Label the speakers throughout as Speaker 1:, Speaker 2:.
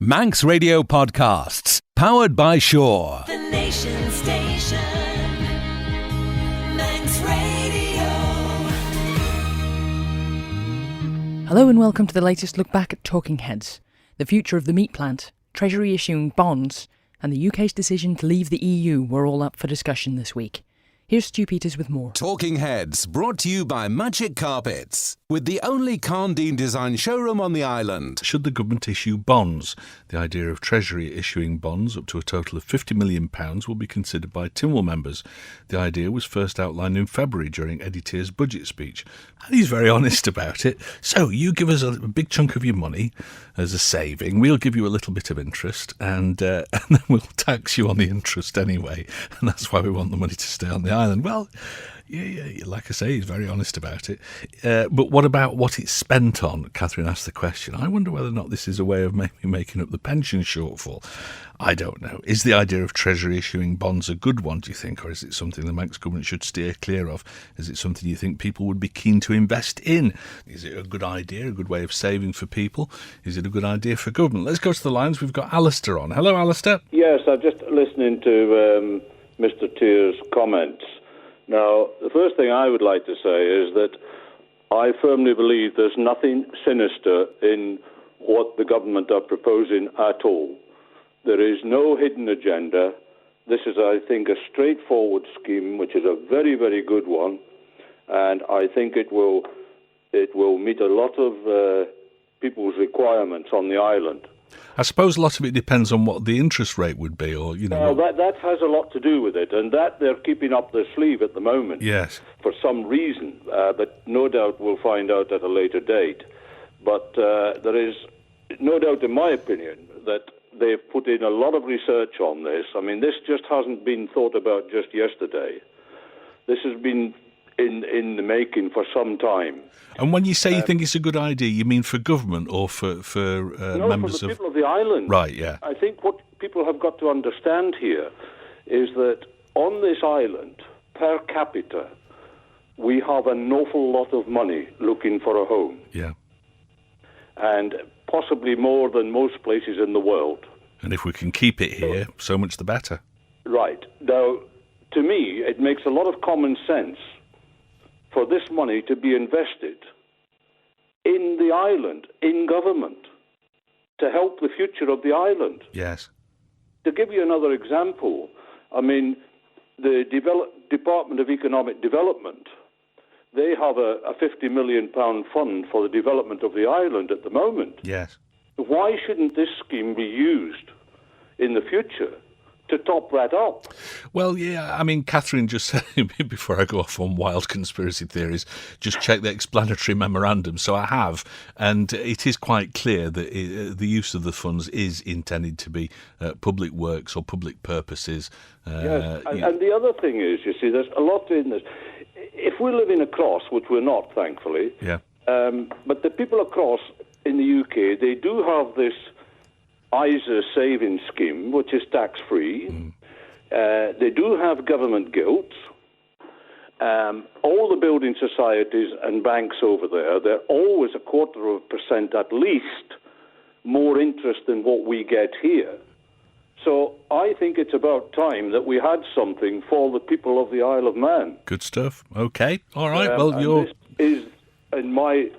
Speaker 1: Manx Radio Podcasts, powered by Shaw.
Speaker 2: The Nation Station, Manx Radio.
Speaker 3: Hello and welcome to the latest look back at Talking Heads, the future of the meat plant, Treasury issuing bonds, and the UK's decision to leave the EU were all up for discussion this week. Here's Stu Peters with more.
Speaker 1: Talking Heads, brought to you by Magic Carpets, with the only Carndine design showroom on the island.
Speaker 4: Should the government issue bonds? The idea of Treasury issuing bonds up to a total of £50 million will be considered by Tynwald members. The idea was first outlined in February during Eddie Tear's budget speech. And he's very honest about it. So you give us a big chunk of your money as a saving, we'll give you a little bit of interest, and then we'll tax you on the interest anyway. And that's why we want the money to stay on the island. Well, yeah, like I say, he's very honest about it. But what about what it's spent on? Catherine asked the question. I wonder whether or not this is a way of maybe making up the pension shortfall. I don't know. Is the idea of Treasury issuing bonds a good one, do you think, or is it something the Manx government should steer clear of? Is it something you think people would be keen to invest in? Is it a good idea, a good way of saving for people? Is it a good idea for government? Let's go to the lines. We've got Alistair on. Hello, Alistair.
Speaker 5: Yes, I'm just listening to Mr. Tear's comments. Now, the first thing I would like to say is that I firmly believe there's nothing sinister in what the government are proposing at all. There is no hidden agenda. This is, I think, a straightforward scheme, which is a very, very good one, and I think it will meet a lot of people's requirements on the island.
Speaker 4: I suppose a lot of it depends on what the interest rate would be, or, you know...
Speaker 5: That has a lot to do with it, and that they're keeping up their sleeve at the moment.
Speaker 4: Yes.
Speaker 5: For some reason, but no doubt we'll find out at a later date. But there is no doubt, in my opinion, that they've put in a lot of research on this. I mean, this just hasn't been thought about just yesterday. This has been in the making for some time.
Speaker 4: And when you say you think it's a good idea, you mean for government or for members
Speaker 5: for the people of the island.
Speaker 4: Right, yeah.
Speaker 5: I think what people have got to understand here is that on this island, per capita, we have an awful lot of money looking for a home.
Speaker 4: Yeah.
Speaker 5: And possibly more than most places in the world.
Speaker 4: And if we can keep it here, so much the better.
Speaker 5: Right. Now, to me, it makes a lot of common sense for this money to be invested in the island, in government, to help the future of the island.
Speaker 4: Yes.
Speaker 5: To give you another example, I mean, the Department of Economic Development, they have a £50 million fund for the development of the island at the moment.
Speaker 4: Yes.
Speaker 5: Why shouldn't this scheme be used in the future to top that up?
Speaker 4: Well, yeah, I mean, Catherine just said, before I go off on wild conspiracy theories, just check the explanatory memorandum. So I have, and it is quite clear that the use of the funds is intended to be public works or public purposes.
Speaker 5: Yes, and the other thing is, you see, there's a lot in this. If we're living across, which we're not, thankfully,
Speaker 4: yeah.
Speaker 5: But the people across in the UK, they do have this ISA savings scheme, which is tax-free. They do have government gilts. All the building societies and banks over there, they're always 0.25% at least more interest than what we get here. So I think it's about time that we had something for the people of the Isle of Man.
Speaker 4: Good stuff. Okay. All right.
Speaker 5: This is, in my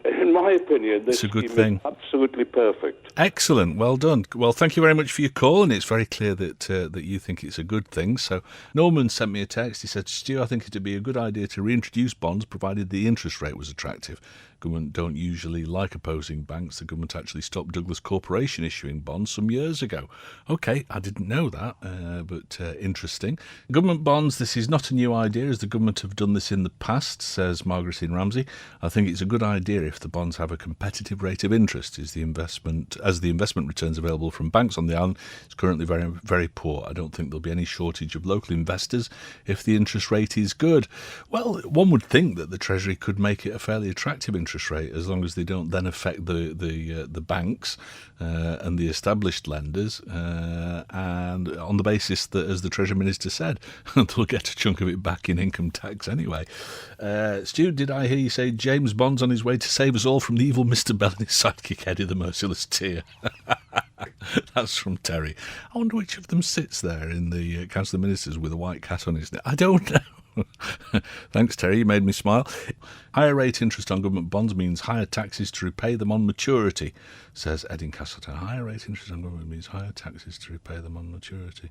Speaker 5: opinion, this
Speaker 4: it's a good
Speaker 5: scheme
Speaker 4: thing.
Speaker 5: Is absolutely perfect.
Speaker 4: Excellent. Well done. Well, thank you very much for your call, and it's very clear that you think it's a good thing. So Norman sent me a text. He said, Stu, I think it'd be a good idea to reintroduce bonds provided the interest rate was attractive. Government don't usually like opposing banks. The government actually stopped Douglas Corporation issuing bonds some years ago. OK, I didn't know that, but interesting. Government bonds, this is not a new idea, as the government have done this in the past, says Margaretine Ramsey. I think it's a good idea if the bonds have a competitive rate of interest, as the investment returns available from banks on the island is currently very, very poor. I don't think there'll be any shortage of local investors if the interest rate is good. Well, one would think that the Treasury could make it a fairly attractive interest rate, as long as they don't then affect the banks and the established lenders, and on the basis that, as the Treasury Minister said, they'll get a chunk of it back in income tax anyway. Stu, did I hear you say James Bond's on his way to save us all from the evil Mr. Bell and his sidekick Eddie the Merciless Tear? That's from Terry. I wonder which of them sits there in the Council of Ministers with a white cat on his neck. I don't know. Thanks, Terry. You made me smile. Higher rate interest on government bonds means higher taxes to repay them on maturity, says Edin Castleton. Higher rate interest on government means higher taxes to repay them on maturity.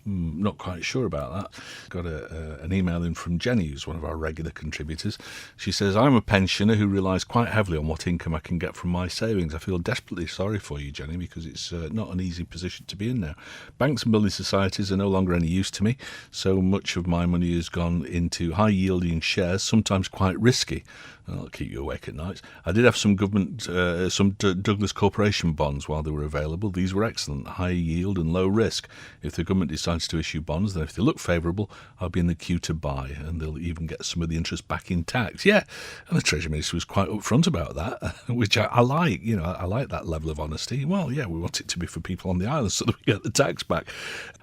Speaker 4: Not quite sure about that. Got an email in from Jenny, who's one of our regular contributors. She says, I'm a pensioner who relies quite heavily on what income I can get from my savings. I feel desperately sorry for you, Jenny, because it's not an easy position to be in now. Banks and building societies are no longer any use to me. So much of my money has gone into high-yielding shares, sometimes quite risky. That'll keep you awake at night. I did have some Douglas Corporation bonds while they were available. These were excellent, high yield and low risk. If the government decides to issue bonds, then if they look favourable, I'll be in the queue to buy, and they'll even get some of the interest back in tax. Yeah, and the Treasury Minister was quite upfront about that, which I like. You know, I like that level of honesty. Well, yeah, we want it to be for people on the island so that we get the tax back.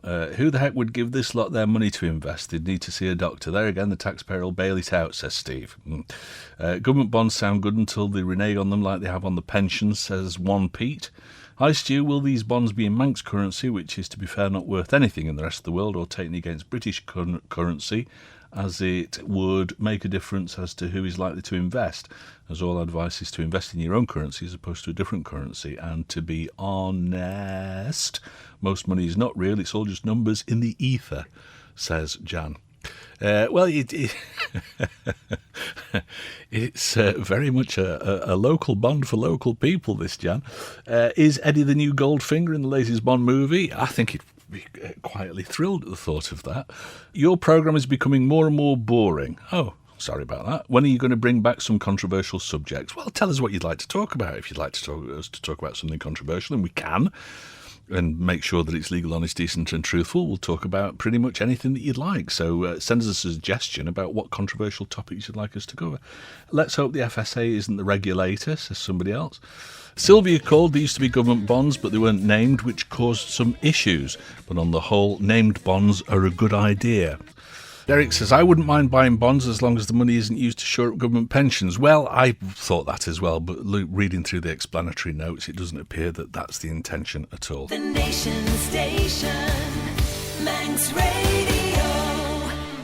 Speaker 4: Who the heck would give this lot their money to invest? They'd need to see a doctor. There again, the taxpayer will bail it out, says Steve. Government bonds sound good until they renege on them like they have on the pensions, says one Pete. Hi Stu, will these bonds be in Manx currency, which is to be fair not worth anything in the rest of the world, or taken against British currency, as it would make a difference as to who is likely to invest, as all advice is to invest in your own currency as opposed to a different currency. And to be honest, most money is not real, it's all just numbers in the ether, says Jan. It's very much a local bond for local people, this, Jan. Is Eddie the new Goldfinger in the latest Bond movie? I think he'd be quietly thrilled at the thought of that. Your programme is becoming more and more boring. Oh, sorry about that. When are you going to bring back some controversial subjects? Well, tell us what you'd like to talk about. If you'd like us to talk about something controversial, and we can, and make sure that it's legal, honest, decent and truthful, we'll talk about pretty much anything that you'd like. So send us a suggestion about what controversial topics you'd like us to cover. Let's hope the FSA isn't the regulator, says somebody else. Sylvia called. There used to be government bonds, but they weren't named, which caused some issues. But on the whole, named bonds are a good idea. Derek says, I wouldn't mind buying bonds as long as the money isn't used to shore up government pensions. Well, I thought that as well, but reading through the explanatory notes, it doesn't appear that that's the intention at all.
Speaker 2: The Nation Station, Manx Radio.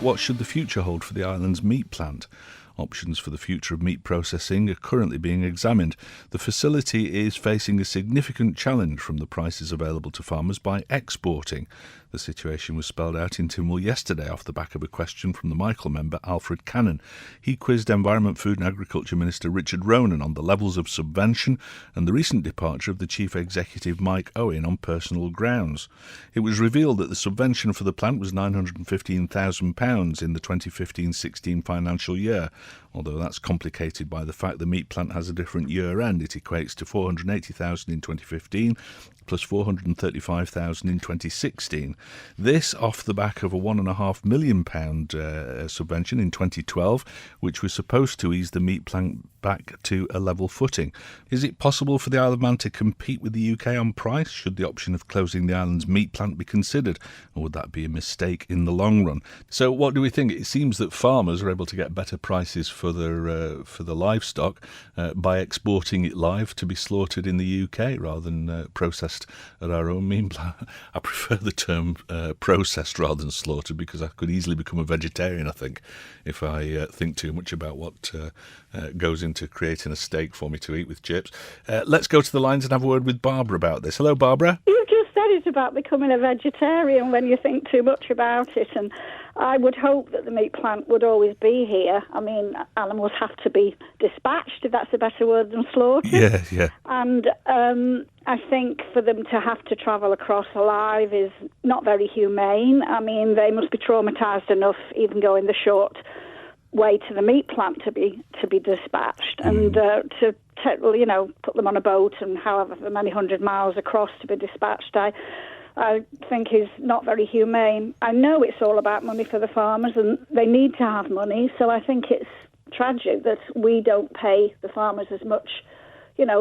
Speaker 4: What should the future hold for the island's meat plant? Options for the future of meat processing are currently being examined. The facility is facing a significant challenge from the prices available to farmers by exporting. The situation was spelled out in Tynwald yesterday off the back of a question from the Michael member, Alfred Cannon. He quizzed Environment, Food and Agriculture Minister Richard Ronan on the levels of subvention and the recent departure of the Chief Executive Mike Owen on personal grounds. It was revealed that the subvention for the plant was £915,000 in the 2015-16 financial year. Although that's complicated by the fact the meat plant has a different year end. It equates to £480,000 in 2015 plus £435,000 in 2016. This off the back of a £1.5 million subvention in 2012, which was supposed to ease the meat plant back to a level footing. Is it possible for the Isle of Man to compete with the UK on price? Should the option of closing the island's meat plant be considered? Or would that be a mistake in the long run? So what do we think? It seems that farmers are able to get better prices for their livestock by exporting it live to be slaughtered in the UK rather than processed at our own meat plant. I prefer the term processed rather than slaughtered because I could easily become a vegetarian, I think, if I think too much about what goes into creating a steak for me to eat with chips. Let's go to the lines and have a word with Barbara about this. Hello, Barbara.
Speaker 6: You've just said it about becoming a vegetarian when you think too much about it, and I would hope that the meat plant would always be here. I mean, animals have to be dispatched, if that's a better word than slaughtered.
Speaker 4: Yeah.
Speaker 6: And I think for them to have to travel across alive is not very humane. I mean, they must be traumatised enough even going the short way to the meat plant to be dispatched, and to put them on a boat and however many 100 miles across to be dispatched, I think is not very humane. I know it's all about money for the farmers and they need to have money, so I think it's tragic that we don't pay the farmers as much,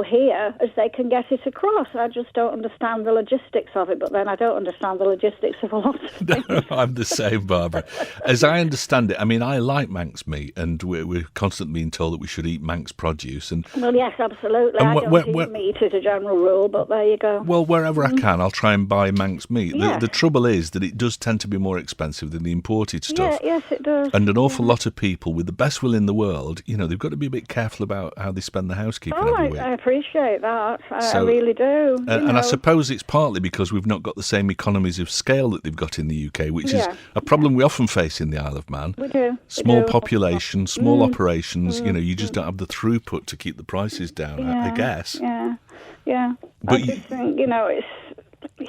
Speaker 6: here as they can get it across. I just don't understand the logistics of it, but then I don't understand the logistics of a lot of things.
Speaker 4: No, I'm the same, Barbara. As I understand it, I mean, I like Manx meat, and we're constantly being told that we should eat Manx produce. And
Speaker 6: Well, yes, absolutely.
Speaker 4: And
Speaker 6: I don't eat meat as a general rule, but there you go.
Speaker 4: well, wherever I can, I'll try and buy Manx meat.
Speaker 6: Yeah.
Speaker 4: The trouble is that it does tend to be more expensive than the imported stuff.
Speaker 6: Yes, it does.
Speaker 4: And an awful lot of people, with the best will in the world, they've got to be a bit careful about how they spend the housekeeping every week.
Speaker 6: I appreciate that. I
Speaker 4: So-
Speaker 6: really do.
Speaker 4: And I suppose it's partly because we've not got the same economies of scale that they've got in the UK, which is
Speaker 6: Yeah.
Speaker 4: a problem we often face in the Isle of Man.
Speaker 6: We do.
Speaker 4: Small population, small operations, you just don't have the throughput to keep the prices down, I guess.
Speaker 6: Yeah.
Speaker 4: But
Speaker 6: I just think, it's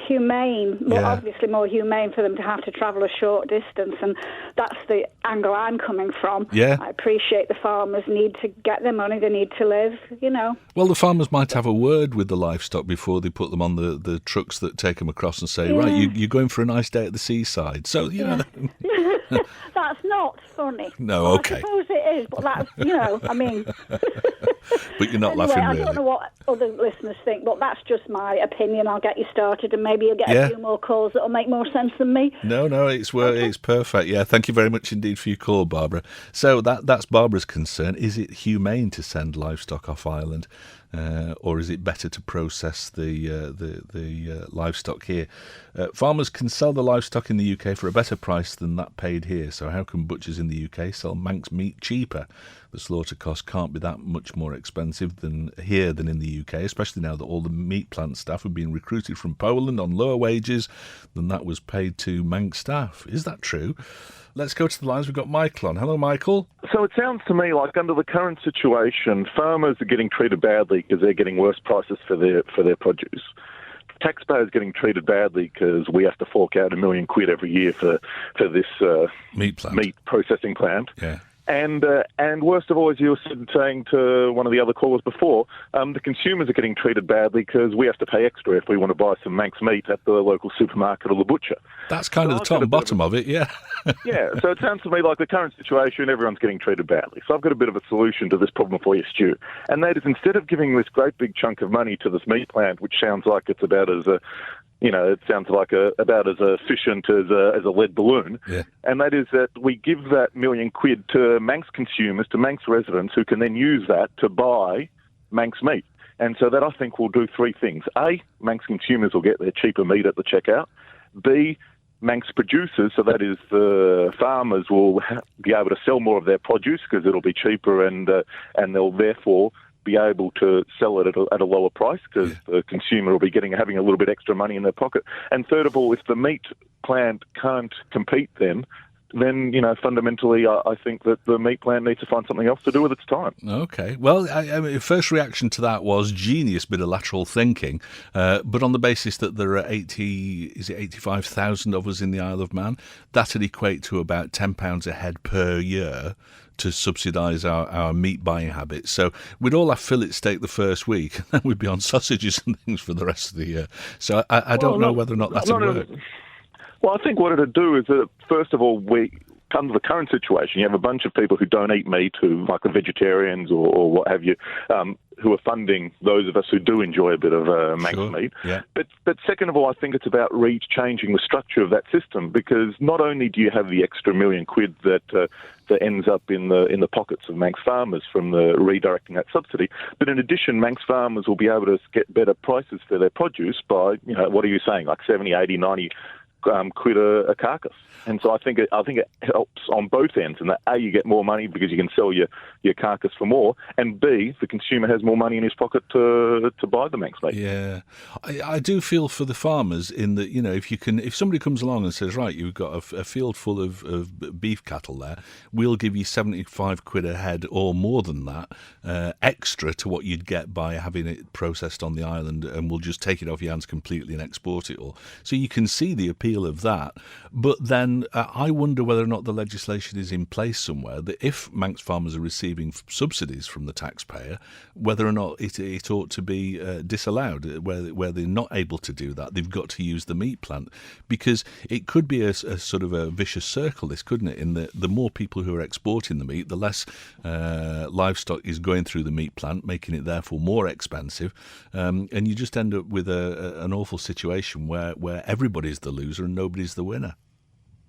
Speaker 6: humane, obviously more humane for them to have to travel a short distance, and that's the angle I'm coming from.
Speaker 4: Yeah.
Speaker 6: I appreciate the farmers need to get their money, they need to live,
Speaker 4: Well, the farmers might have a word with the livestock before they put them on the trucks that take them across and say, right, you're going for a nice day at the seaside. So,
Speaker 6: That's not funny.
Speaker 4: No,
Speaker 6: Well,
Speaker 4: okay.
Speaker 6: I suppose it is, but that's, I mean...
Speaker 4: But you're not
Speaker 6: Anyway,
Speaker 4: laughing
Speaker 6: I
Speaker 4: really.
Speaker 6: don't know what other listeners think, but that's just my opinion. I'll get you started, and maybe you'll get
Speaker 4: Yeah.
Speaker 6: a few more calls that'll make more sense than me.
Speaker 4: No, it's perfect. Yeah, thank you very much indeed for your call, Barbara. So that's Barbara's concern. Is it humane to send livestock off island, or is it better to process the livestock here? Farmers can sell the livestock in the UK for a better price than that paid here. So how can butchers in the UK sell Manx meat cheaper? The slaughter cost can't be that much more expensive than in the UK, especially now that all the meat plant staff have been recruited from Poland on lower wages than that was paid to Manx staff. Is that true? Let's go to the lines. We've got Michael on. Hello, Michael.
Speaker 7: So it sounds to me like under the current situation, farmers are getting treated badly because they're getting worse prices for their produce. Taxpayers getting treated badly because we have to fork out £1 million every year for this
Speaker 4: Meat plant.
Speaker 7: meat processing plant.
Speaker 4: Yeah.
Speaker 7: And worst of all, as you were saying to one of the other callers before, the consumers are getting treated badly because we have to pay extra if we want to buy some Manx meat at the local supermarket or the butcher.
Speaker 4: That's kind of the
Speaker 7: I've
Speaker 4: top
Speaker 7: got a
Speaker 4: and
Speaker 7: bit
Speaker 4: bottom of it, yeah.
Speaker 7: Yeah, so it sounds to me like the current situation, everyone's getting treated badly. So I've got a bit of a solution to this problem for you, Stu. And that is, instead of giving this great big chunk of money to this meat plant, which sounds like it's about as about as efficient as a lead balloon.
Speaker 4: Yeah.
Speaker 7: And that is that we give that £1 million to Manx consumers, to Manx residents, who can then use that to buy Manx meat. And so that, I think, will do three things. A, Manx consumers will get their cheaper meat at the checkout. B, Manx producers, so that is the farmers, will be able to sell more of their produce because it'll be cheaper, and they'll therefore be able to sell it at a lower price because the consumer will be having a little bit extra money in their pocket. And third of all, if the meat plant can't compete then fundamentally, I think that the meat plant needs to find something else to do with its time.
Speaker 4: Okay. Well, I mean, first reaction to that was genius bit of lateral thinking, but on the basis that there are 85,000 of us in the Isle of Man, that would equate to about £10 a head per year to subsidise our meat buying habits. So we'd all have fillet steak the first week, and then we'd be on sausages and things for the rest of the year. So I don't know whether or not that would work.
Speaker 7: Well, I think what it'd do is that, first of all, under the current situation, you have a bunch of people who don't eat meat, who like the vegetarians or what have you, who are funding those of us who do enjoy a bit of Manx meat.
Speaker 4: Yeah.
Speaker 7: But second of all, I think it's about changing the structure of that system, because not only do you have the extra £1 million that ends up in the pockets of Manx farmers from the redirecting that subsidy, but in addition, Manx farmers will be able to get better prices for their produce by, what are you saying, like 70, 80, 90 quid a carcass. And so I think it helps on both ends, and that A, you get more money because you can sell your carcass for more, and B, the consumer has more money in his pocket to buy the Manx meat.
Speaker 4: Yeah, I do feel for the farmers in that, if somebody comes along and says, right, you've got a field full of beef cattle there, we'll give you 75 quid a head or more than that extra to what you'd get by having it processed on the island, and we'll just take it off your hands completely and export it all. So you can see the appeal appeal of that. But then I wonder whether or not the legislation is in place somewhere that if Manx farmers are receiving subsidies from the taxpayer, whether or not it ought to be disallowed, where they're not able to do that, they've got to use the meat plant, because it could be a sort of a vicious circle, this, couldn't it? In the more people who are exporting the meat, the less livestock is going through the meat plant, making it therefore more expensive, and you just end up with an awful situation where everybody's the loser and nobody's the winner.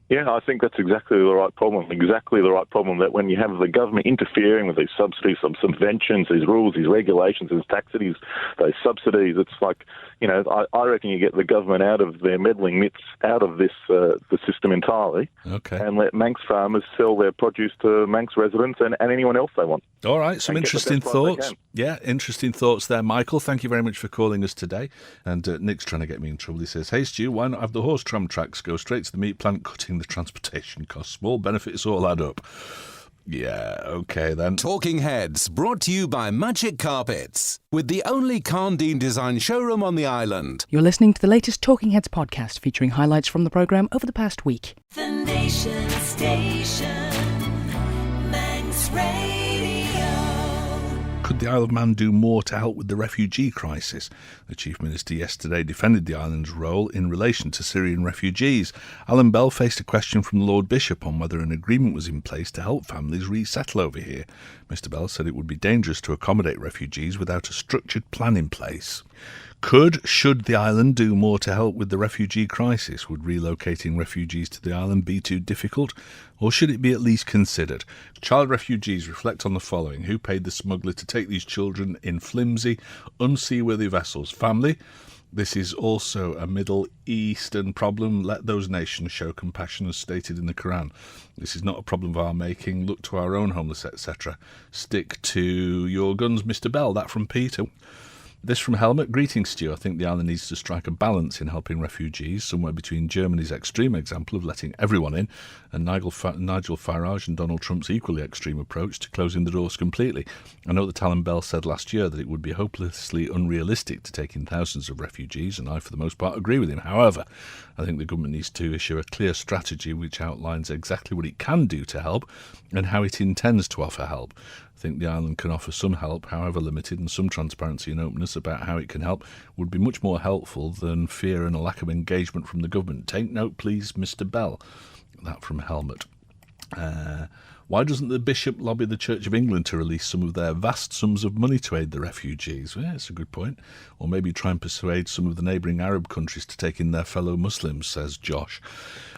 Speaker 7: Yeah, I think that's exactly the right problem. That when you have the government interfering with these subsidies, some subventions, these rules, these regulations, these taxes, those subsidies, it's like, I reckon you get the government out of their meddling mitts, out of this the system entirely, and let Manx farmers sell their produce to Manx residents and anyone else they want.
Speaker 4: All right, some interesting thoughts. Yeah, interesting thoughts there, Michael. Thank you very much for calling us today. And Nick's trying to get me in trouble. He says, "Hey, Stu, why not have the horse tram tracks go straight to the meat plant, cutting the transportation costs? Small benefits all add up." Yeah, OK then.
Speaker 1: Talking Heads, brought to you by Magic Carpets, with the only Carndine design showroom on the island.
Speaker 3: You're listening to the latest Talking Heads podcast featuring highlights from the programme over the past week.
Speaker 2: The Nation Station, Manx Radio.
Speaker 4: Could the Isle of Man do more to help with the refugee crisis? The Chief Minister yesterday defended the island's role in relation to Syrian refugees. Alan Bell faced a question from the Lord Bishop on whether an agreement was in place to help families resettle over here. Mr Bell said it would be dangerous to accommodate refugees without a structured plan in place. Should the island do more to help with the refugee crisis? Would relocating refugees to the island be too difficult? Or should it be at least considered? Child refugees reflect on the following. Who paid the smuggler to take these children in flimsy, unseaworthy vessels? Family? This is also a Middle Eastern problem. Let those nations show compassion as stated in the Quran. This is not a problem of our making. Look to our own homeless, etc. Stick to your guns, Mr Bell. That from Peter. This from Helmut. Greetings, Stu. I think the island needs to strike a balance in helping refugees, somewhere between Germany's extreme example of letting everyone in and Nigel Farage and Donald Trump's equally extreme approach to closing the doors completely. I know that Alan Bell said last year that it would be hopelessly unrealistic to take in thousands of refugees, and I, for the most part, agree with him. However, I think the government needs to issue a clear strategy which outlines exactly what it can do to help and how it intends to offer help. I think the island can offer some help, however limited, and some transparency and openness about how it can help would be much more helpful than fear and a lack of engagement from the government. Take note, please, Mr Bell. That from Helmut. Why doesn't the Bishop lobby the Church of England to release some of their vast sums of money to aid the refugees? Yeah, that's a good point. Or maybe try and persuade some of the neighbouring Arab countries to take in their fellow Muslims, says Josh.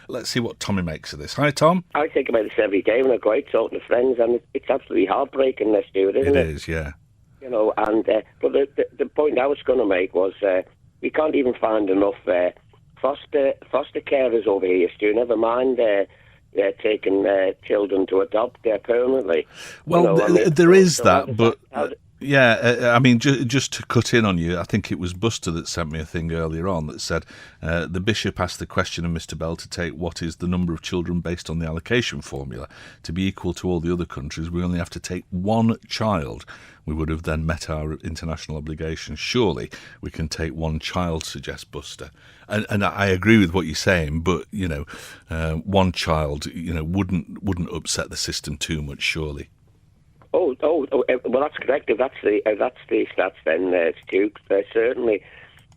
Speaker 4: Let's see what Tommy makes of this. Hi, Tom.
Speaker 8: I think about this every day when I go out talking to friends, and it's absolutely heartbreaking, this dude, isn't it?
Speaker 4: It is, yeah.
Speaker 8: And but the point I was going to make was we can't even find enough foster carers over here, Stu. Never mind taking children to adopt permanently.
Speaker 4: Well, there is that, but... Yeah, I mean, just to cut in on you, I think it was Buster that sent me a thing earlier on that said the Bishop asked the question of Mr Bell to take what is the number of children based on the allocation formula. To be equal to all the other countries, we only have to take one child. We would have then met our international obligations. Surely we can take one child, suggests Buster. And I agree with what you're saying, but, one child, wouldn't upset the system too much, surely.
Speaker 8: Well, that's correct. If that's the stats, then Stu, certainly.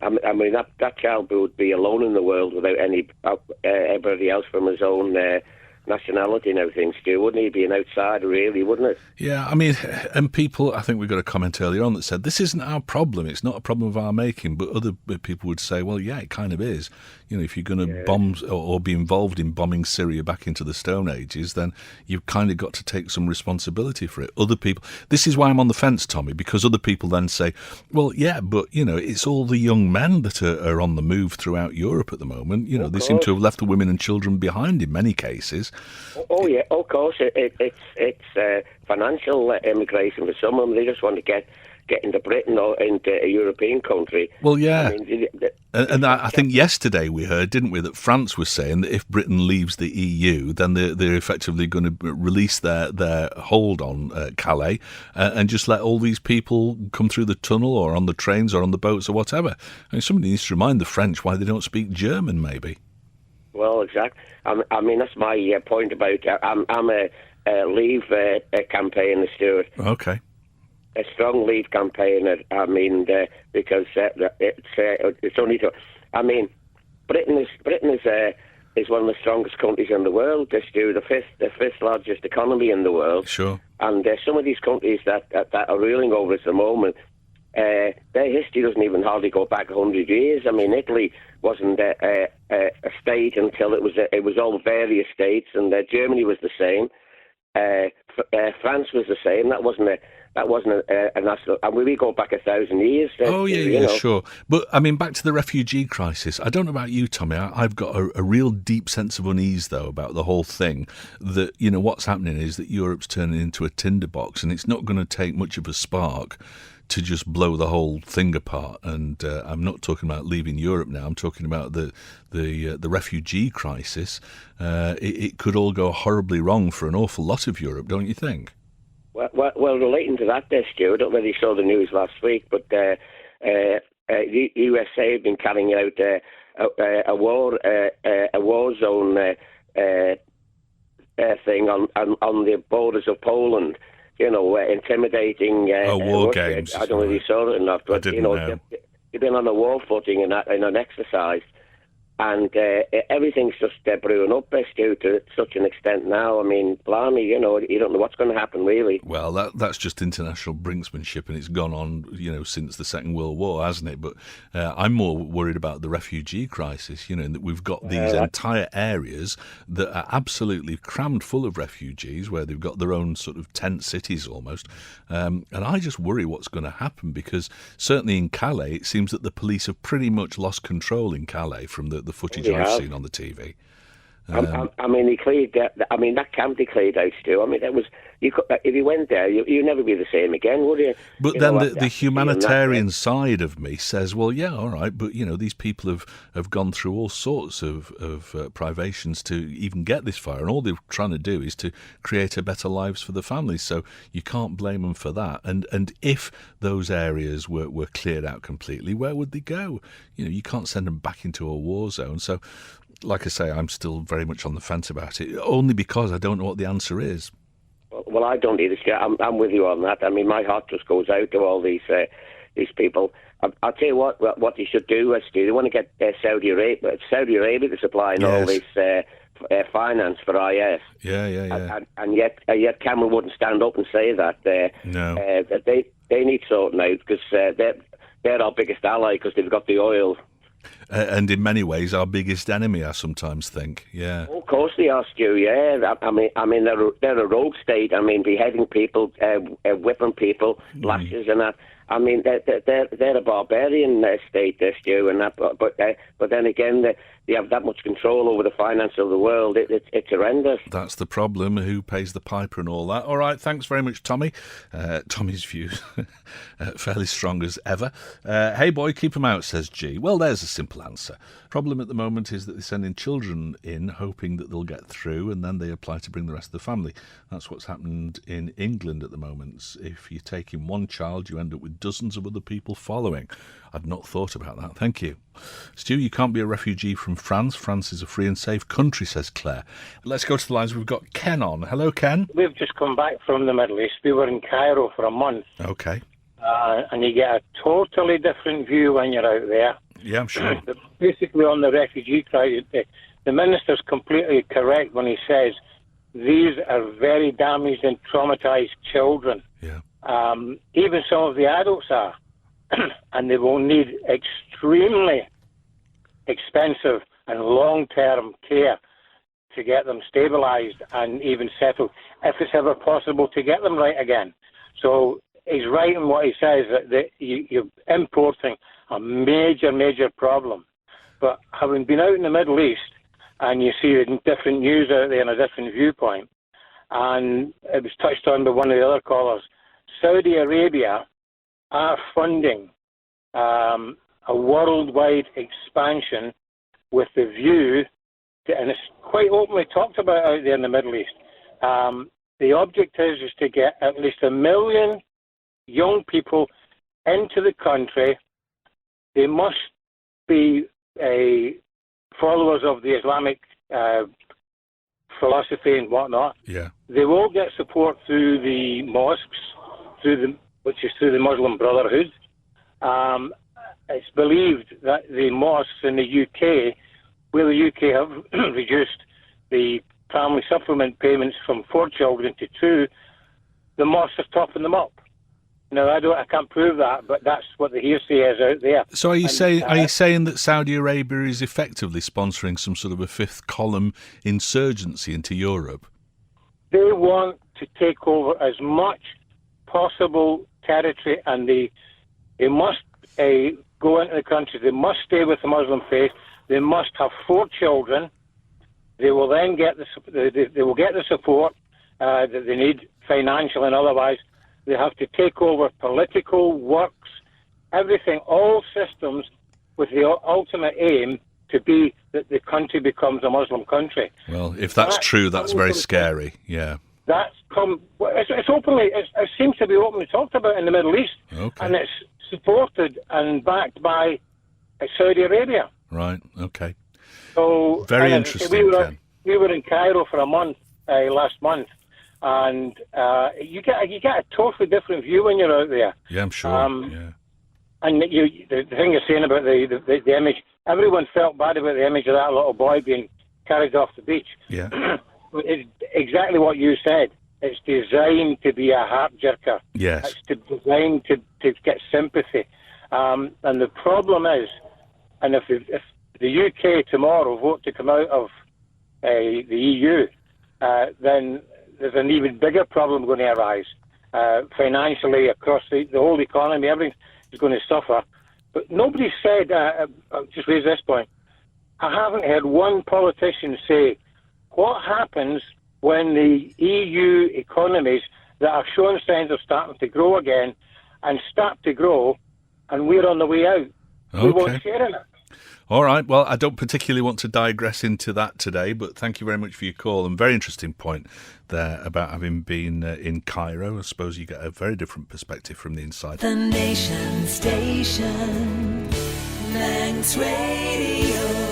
Speaker 8: I mean, that child would be alone in the world without everybody else from his own nationality and everything, Stu. Wouldn't he be an outsider, really, wouldn't it?
Speaker 4: Yeah, I mean, and people, I think we got a comment earlier on that said, this isn't our problem, it's not a problem of our making, but other people would say, well, yeah, it kind of is. If you're going to bomb or be involved in bombing Syria back into the Stone Ages, then you've kind of got to take some responsibility for it. Other people, this is why I'm on the fence, Tommy, because other people then say, well, yeah, but, it's all the young men that are on the move throughout Europe at the moment. They seem to have left the women and children behind in many cases.
Speaker 8: Oh yeah, of course. It's financial immigration for some of them. They just want to get into Britain or into a European country.
Speaker 4: Well, yeah. I think yesterday we heard, didn't we, that France was saying that if Britain leaves the EU, then they're effectively going to release their hold on Calais and just let all these people come through the tunnel or on the trains or on the boats or whatever. I mean, somebody needs to remind the French why they don't speak German, maybe.
Speaker 8: Well, exactly. I mean, that's my point about. I'm a Leave campaigner, Stuart.
Speaker 4: Okay.
Speaker 8: A strong Leave campaigner. I mean, because it's only to. I mean, Britain is one of the strongest countries in the world. Stuart, the fifth largest economy in the world.
Speaker 4: Sure.
Speaker 8: And some of these countries that are ruling over us at the moment, their history doesn't even hardly go back 100 years. I mean, Italy wasn't a state until it was all various states, and Germany was the same. France was the same. That wasn't a national. And we go back 1,000 years.
Speaker 4: Sure. But I mean, back to the refugee crisis. I don't know about you, Tommy. I've got a real deep sense of unease, though, about the whole thing. That what's happening is that Europe's turning into a tinderbox, and it's not going to take much of a spark to just blow the whole thing apart. And I'm not talking about leaving Europe now. I'm talking about the refugee crisis. It could all go horribly wrong for an awful lot of Europe, don't you think?
Speaker 8: Well, relating to that, Stuart, I don't know whether you saw the news last week, but the USA have been carrying out a war zone thing on the borders of Poland. Intimidating
Speaker 4: war
Speaker 8: Russia.
Speaker 4: games.
Speaker 8: I don't know if you saw it or not, but
Speaker 4: I didn't know.
Speaker 8: They've been on a war footing in an exercise. And everything's just brewing up, Stu, to such an extent now. I mean, blimey, you don't know what's going to happen, really.
Speaker 4: Well, that's just international brinksmanship, and it's gone on, since the Second World War, hasn't it? But I'm more worried about the refugee crisis, in that we've got these entire areas that are absolutely crammed full of refugees, where they've got their own sort of tent cities almost. And I just worry what's going to happen, because certainly in Calais, it seems that the police have pretty much lost control in Calais from the footage I've seen on the TV.
Speaker 8: I mean, he cleared that. I mean, that camp he cleared out, Stu. I mean, that was if you went there, you'd never be the same again, would you?
Speaker 4: But then the humanitarian side of me says, well, yeah, all right, but these people have gone through all sorts of privations to even get this far, and all they're trying to do is to create a better lives for the families. So you can't blame them for that. And if those areas were cleared out completely, where would they go? You can't send them back into a war zone. So, like I say, I'm still very much on the fence about it, only because I don't know what the answer is.
Speaker 8: Well, I don't either. I'm with you on that. I mean, my heart just goes out to all these people. I'll tell you what they should do, Stu. They want to get Saudi Arabia to supplying all this finance for IS.
Speaker 4: Yeah.
Speaker 8: And yet Cameron wouldn't stand up and say that.
Speaker 4: No.
Speaker 8: They need sorting out, because they're our biggest ally, because they've got the oil.
Speaker 4: And in many ways, our biggest enemy, I sometimes think. Yeah.
Speaker 8: Oh, of course they are, Stu. Yeah. I mean, they're a rogue state. I mean, beheading people, whipping people, lashes and that. I mean, they're a barbarian state, Stu, and that. But then again, they have that much control over the finance of the world. It's horrendous.
Speaker 4: That's the problem. Who pays the piper and all that? All right. Thanks very much, Tommy. Tommy's views fairly strong as ever. Hey boy, keep 'em out, says G. Well, there's a simple answer. Problem at the moment is that they're sending children in, hoping that they'll get through, and then they apply to bring the rest of the family. That's what's happened in England at the moment. If you take in one child, you end up with dozens of other people following. I'd not thought about that. Thank you. Stu, you can't be a refugee from France. France is a free and safe country, says Claire. Let's go to the lines. We've got Ken on. Hello, Ken.
Speaker 9: We've just come back from the Middle East. We were in Cairo for a month.
Speaker 4: Okay.
Speaker 9: And you get a totally different view when you're out there.
Speaker 4: Yeah, I'm sure.
Speaker 9: Basically, on the refugee crisis, the minister's completely correct when he says these are very damaged and traumatized children.
Speaker 4: Yeah.
Speaker 9: Even some of the adults are. And they will need extremely expensive and long-term care to get them stabilised and even settled, if it's ever possible to get them right again. So he's right in what he says, that you're importing a major, major problem. But having been out in the Middle East, and you see different news out there and a different viewpoint, and it was touched on by one of the other callers, Saudi Arabia are funding a worldwide expansion with the view, and it's quite openly talked about out there in the Middle East. The object is to get at least 1 million young people into the country. They must be followers of the Islamic philosophy and whatnot.
Speaker 4: Yeah.
Speaker 9: They will get support through the mosques, which is through the Muslim Brotherhood. It's believed that the mosques in the UK, where the UK have reduced the family supplement payments from 4 children to 2, the mosques are topping them up. Now, I can't prove that, but that's what the hearsay is out there.
Speaker 4: So are you saying that Saudi Arabia is effectively sponsoring some sort of a fifth column insurgency into Europe?
Speaker 9: They want to take over as much possible territory, and they must go into the country. They must stay with the Muslim faith. They must have 4 children. They will then get the support that they need, financial and otherwise. They have to take over political works, everything, all systems, with the ultimate aim to be that the country becomes a Muslim country.
Speaker 4: Well, if that's true, that's very scary. Yeah.
Speaker 9: It's openly. It seems to be openly talked about in the Middle East,
Speaker 4: Okay.
Speaker 9: and it's supported and backed by Saudi Arabia.
Speaker 4: Right. Okay.
Speaker 9: So
Speaker 4: very interesting. Ken.
Speaker 9: We were in Cairo for a month last month, and you get a totally different view when you're out there.
Speaker 4: Yeah, I'm sure. Yeah.
Speaker 9: And the thing you're saying about the image, everyone felt bad about the image of that little boy being carried off the beach.
Speaker 4: Yeah.
Speaker 9: It's exactly what you said. It's designed to be a heart jerker.
Speaker 4: Yes.
Speaker 9: It's designed to get sympathy. And the problem is, and if the UK tomorrow vote to come out of the EU, then there's an even bigger problem going to arise. Financially, across the whole economy, everything is going to suffer. But nobody said, I'll just raise this point, I haven't heard one politician say, what happens when the EU economies that are showing signs of starting to grow again and start to grow, and we're on the way out?
Speaker 4: Okay.
Speaker 9: We won't share in it.
Speaker 4: All right. Well, I don't particularly want to digress into that today, but thank you very much for your call. And very interesting point there about having been in Cairo. I suppose you get a very different perspective from the inside.
Speaker 2: The Nation Station, Manx Radio.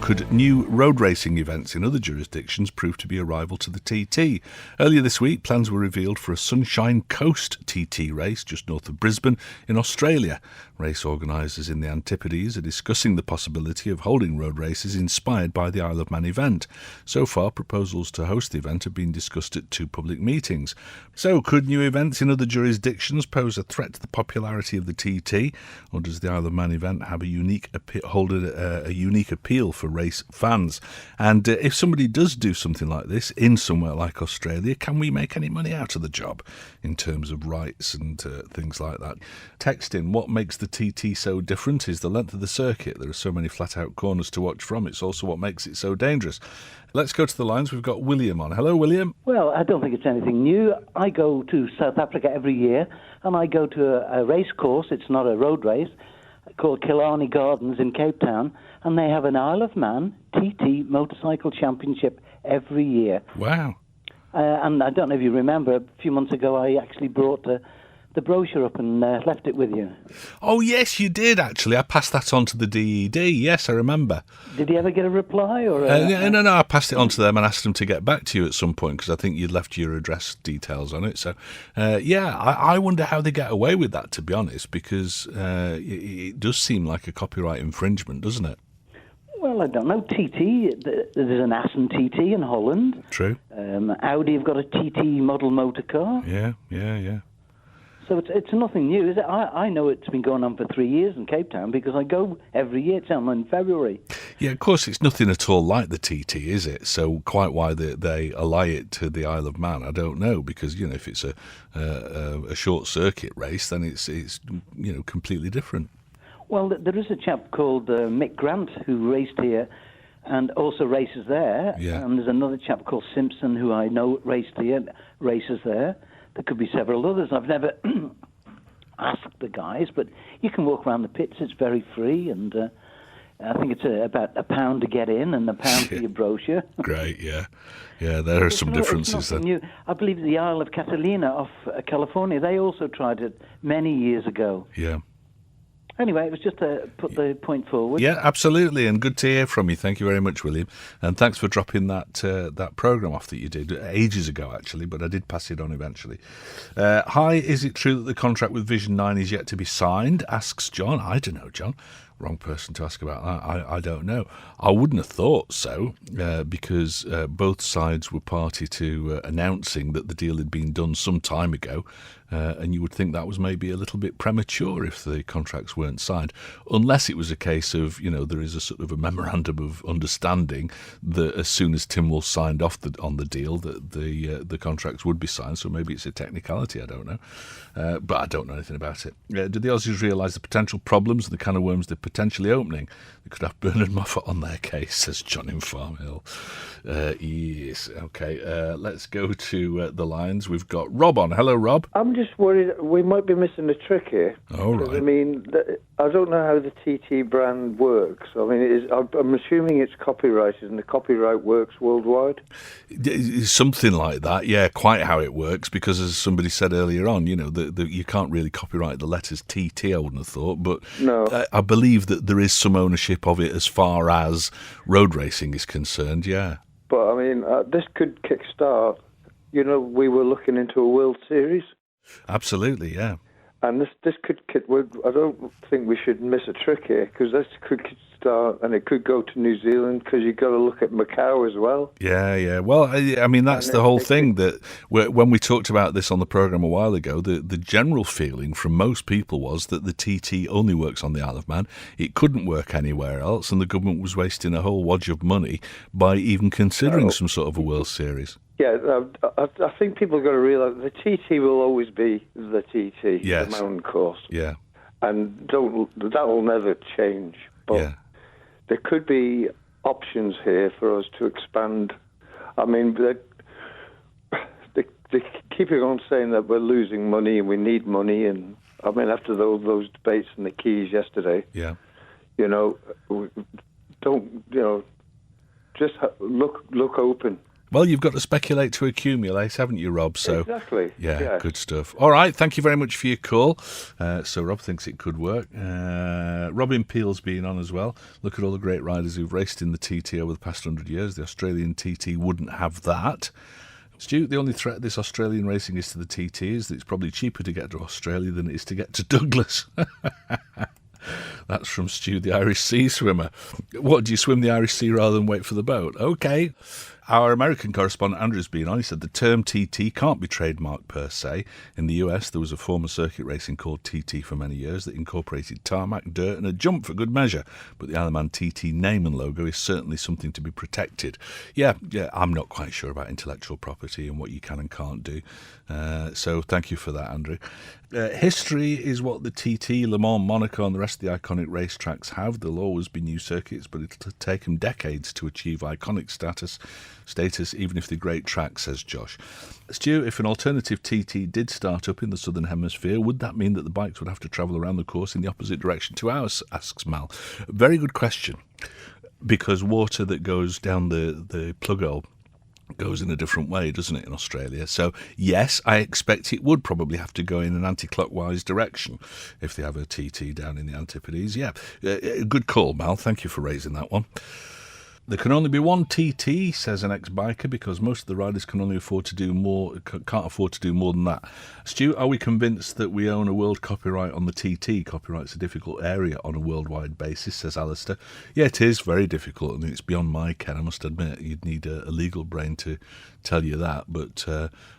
Speaker 4: Could new road racing events in other jurisdictions prove to be a rival to the TT? Earlier this week, plans were revealed for a Sunshine Coast TT race just north of Brisbane in Australia. Race organisers in the Antipodes are discussing the possibility of holding road races inspired by the Isle of Man event. So far, proposals to host the event have been discussed at 2 public meetings. So, could new events in other jurisdictions pose a threat to the popularity of the TT, or does the Isle of Man event have a unique appeal for race fans? And if somebody does do something like this in somewhere like Australia, can we make any money out of the job in terms of rights and things like that? Text in, what makes the TT so different is the length of the circuit. There are so many flat-out corners to watch from. It's also what makes it so dangerous. Let's go to the lines. We've got William on. Hello, William.
Speaker 10: Well, I don't think it's anything new. I go to South Africa every year, and I go to a race course. It's not a road race, called Killarney Gardens in Cape Town, and they have an Isle of Man TT motorcycle championship every year.
Speaker 4: Wow.
Speaker 10: And I don't know if you remember, a few months ago I actually brought the brochure up and left it with you.
Speaker 4: Oh, yes, you did, actually. I passed that on to the DED. Yes, I remember.
Speaker 10: Did you ever get a reply? Or
Speaker 4: No, I passed it on to them and asked them to get back to you at some point because I think you'd left your address details on it. So, I wonder how they get away with that, to be honest, because it does seem like a copyright infringement, doesn't it?
Speaker 10: Well, I don't know. TT, there's an Assen TT in Holland.
Speaker 4: True.
Speaker 10: Audi have got a TT model motor car.
Speaker 4: Yeah.
Speaker 10: So it's nothing new, is it? I know it's been going on for 3 years in Cape Town because I go every year. It's on in February.
Speaker 4: Yeah, of course, it's nothing at all like the TT, is it? So quite why they ally it to the Isle of Man, I don't know, because if it's a short circuit race, then it's completely different.
Speaker 10: Well, there is a chap called Mick Grant who raced here and also races there.
Speaker 4: Yeah.
Speaker 10: And there's another chap called Simpson who I know raced here, races there. There could be several others. I've never asked the guys, but you can walk around the pits. It's very free, and I think it's about £1 to get in and £1 for your brochure.
Speaker 4: Great, yeah. Yeah, there are some differences then.
Speaker 10: New. I believe the Isle of Catalina off California, they also tried it many years ago.
Speaker 4: Yeah.
Speaker 10: Anyway, it was just to put the point forward.
Speaker 4: Yeah, absolutely, and good to hear from you. Thank you very much, William, and thanks for dropping that programme off that you did ages ago, actually, but I did pass it on eventually. Hi, is it true that the contract with Vision 9 is yet to be signed? Asks John. I don't know, John. Wrong person to ask about that. I don't know. I wouldn't have thought so, because both sides were party to announcing that the deal had been done some time ago, and you would think that was maybe a little bit premature if the contracts weren't signed, unless it was a case of, there is a sort of a memorandum of understanding that as soon as Tim Wolf signed off on the deal, that the contracts would be signed. So maybe it's a technicality, I don't know. But I don't know anything about it. Did the Aussies realise the potential problems and the can of worms they're potentially opening? They could have Bernard Moffat on their case, says John in Farm Hill. Yes, okay. Let's go to the lines. We've got Rob on. Hello, Rob.
Speaker 11: I'm just worried we might be missing a trick here.
Speaker 4: Oh, right.
Speaker 11: I mean, I don't know how the TT brand works. I mean, I'm assuming it's copyrighted and the copyright works worldwide.
Speaker 4: Something like that, yeah, quite how it works, because as somebody said earlier on, you can't really copyright the letters TT, I wouldn't have thought, but
Speaker 11: no.
Speaker 4: I believe that there is some ownership of it as far as road racing is concerned, yeah.
Speaker 11: But, I mean, this could kickstart, we were looking into a World Series.
Speaker 4: Absolutely, yeah.
Speaker 11: And this could, I don't think we should miss a trick here, because this could start, and it could go to New Zealand, because you've got to look at Macau as well.
Speaker 4: Yeah. Well, I mean, that's the whole thing, that when we talked about this on the programme a while ago, the general feeling from most people was that the TT only works on the Isle of Man. It couldn't work anywhere else, and the government was wasting a whole wodge of money by even considering some sort of a World Series.
Speaker 11: Yeah, I think people have got to realise the TT will always be the TT,
Speaker 4: yes.
Speaker 11: The mountain course.
Speaker 4: Yeah.
Speaker 11: And that will never change. But there could be options here for us to expand. I mean, they keep on saying that we're losing money and we need money. And I mean, after those debates in the Keys yesterday, just look open.
Speaker 4: Well, you've got to speculate to accumulate, haven't you, Rob? So,
Speaker 11: exactly.
Speaker 4: Yeah, good stuff. All right, thank you very much for your call. So Rob thinks it could work. Robin Peel's been on as well. Look at all the great riders who've raced in the TT over the past 100 years. The Australian TT wouldn't have that. Stu, the only threat this Australian racing is to the TT is that it's probably cheaper to get to Australia than it is to get to Douglas. That's from Stu, the Irish sea swimmer. What, do you swim the Irish Sea rather than wait for the boat? Okay. Our American correspondent Andrew's been on. He said the term TT can't be trademarked per se. In the US, there was a form of circuit racing called TT for many years that incorporated tarmac, dirt and a jump for good measure. But the Isle of Man TT name and logo is certainly something to be protected. Yeah, I'm not quite sure about intellectual property and what you can and can't do. So thank you for that, Andrew. History is what the TT, Le Mans, Monaco and the rest of the iconic racetracks have. There'll always be new circuits, but it'll take them decades to achieve iconic status, even if they're great tracks, says Josh. Stu, if an alternative TT did start up in the Southern Hemisphere, would that mean that the bikes would have to travel around the course in the opposite direction to ours, asks Mal. Very good question, because water that goes down the plug hole goes in a different way, doesn't it, in Australia? So, yes, I expect it would probably have to go in an anti-clockwise direction if they have a TT down in the Antipodes. Yeah, good call, Mal. Thank you for raising that one. There can only be one TT, says an ex-biker, because most of the riders can only afford to do more, can't afford to do more than that. Stu, are we convinced that we own a world copyright on the TT? Copyright's a difficult area on a worldwide basis, says Alistair. Yeah, it is very difficult, and it's beyond my ken, I must admit. You'd need a legal brain to tell you that, but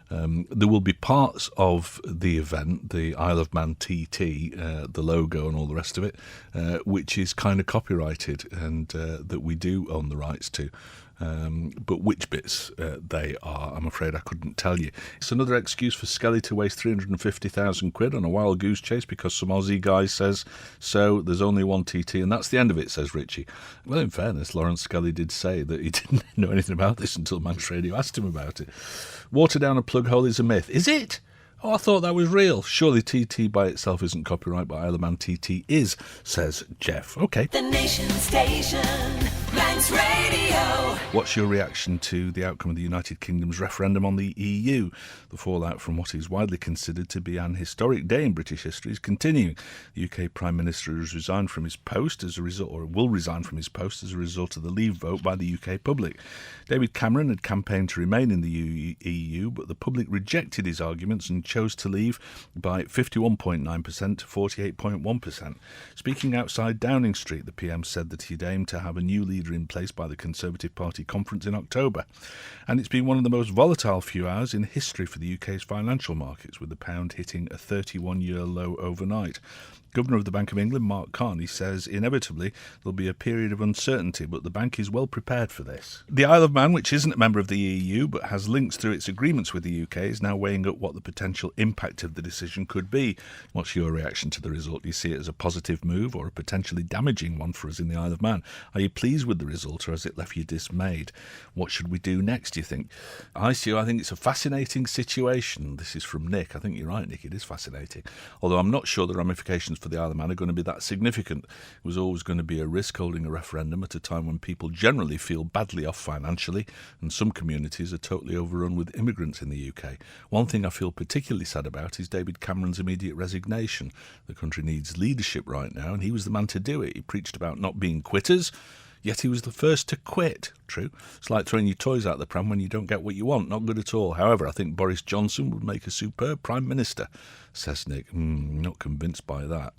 Speaker 4: there will be parts of the event, the Isle of Man TT, the logo and all the rest of it, which is kind of copyrighted and that we do own the rights to. But which bits they are, I'm afraid I couldn't tell you. It's another excuse for Skelly to waste 350,000 quid on a wild goose chase because some Aussie guy says so. There's only one TT, and that's the end of it, says Richie. Well, in fairness, Lawrence Skelly did say that he didn't know anything about this until Manx Radio asked him about it. Water down a plug hole is a myth. Is it? Oh, I thought that was real. Surely TT by itself isn't copyright, but Isle of Man TT is, says Jeff. Okay.
Speaker 2: The Nation Station, Manx Radio.
Speaker 4: What's your reaction to the outcome of the United Kingdom's referendum on the EU? The fallout from what is widely considered to be an historic day in British history is continuing. The UK Prime Minister has resigned from his post as a result, or will resign from his post as a result of the leave vote by the UK public. David Cameron had campaigned to remain in the EU, but the public rejected his arguments and chose to leave by 51.9% to 48.1%. Speaking outside Downing Street, the PM said that he'd aimed to have a new leader in place by the Conservative Party conference in October. And it's been one of the most volatile few hours in history for the UK's financial markets, with the pound hitting a 31-year low overnight. Governor of the Bank of England, Mark Carney, says inevitably there'll be a period of uncertainty, but the bank is well prepared for this. The Isle of Man, which isn't a member of the EU but has links through its agreements with the UK, is now weighing up what the potential impact of the decision could be. What's your reaction to the result? Do you see it as a positive move or a potentially damaging one for us in the Isle of Man? Are you pleased with the result, or has it left you dismayed? What should we do next, do you think? I think it's a fascinating situation. This is from Nick. I think you're right, Nick. It is fascinating. Although I'm not sure the ramifications for the Isle of Man are going to be that significant. It was always going to be a risk holding a referendum at a time when people generally feel badly off financially, and some communities are totally overrun with immigrants in the UK. One thing I feel particularly sad about is David Cameron's immediate resignation. The country needs leadership right now, and he was the man to do it. He preached about not being quitters, yet he was the first to quit. True. It's like throwing your toys out the pram when you don't get what you want. Not good at all. However, I think Boris Johnson would make a superb Prime Minister, says Nick. Not convinced by that.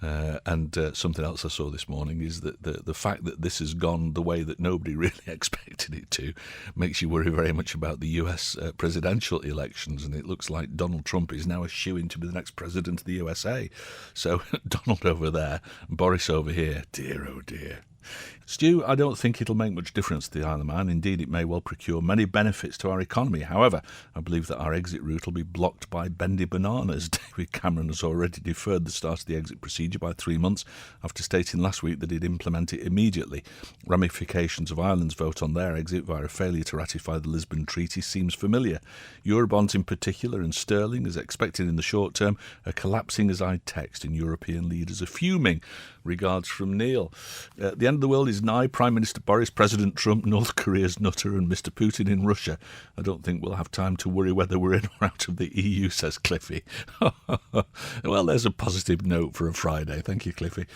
Speaker 4: And something else I saw this morning is that the fact that this has gone the way that nobody really expected it to makes you worry very much about the US presidential elections, and it looks like Donald Trump is now a shoo-in to be the next president of the USA. So Donald over there, Boris over here, dear oh dear. Stu, I don't think it'll make much difference to the Isle of Man. Indeed, it may well procure many benefits to our economy. However, I believe that our exit route will be blocked by bendy bananas. David Cameron has already deferred the start of the exit procedure by 3 months after stating last week that he'd implement it immediately. Ramifications of Ireland's vote on their exit via a failure to ratify the Lisbon Treaty seems familiar. Eurobonds in particular and sterling, as expected in the short term, are collapsing as I text, and European leaders are fuming. Regards from Neil. The end of the world is nigh. Prime Minister Boris, President Trump, North Korea's nutter, and Mr. Putin in Russia. I don't think we'll have time to worry whether we're in or out of the EU, says Cliffy. Well, there's a positive note for a Friday. Thank you, Cliffy.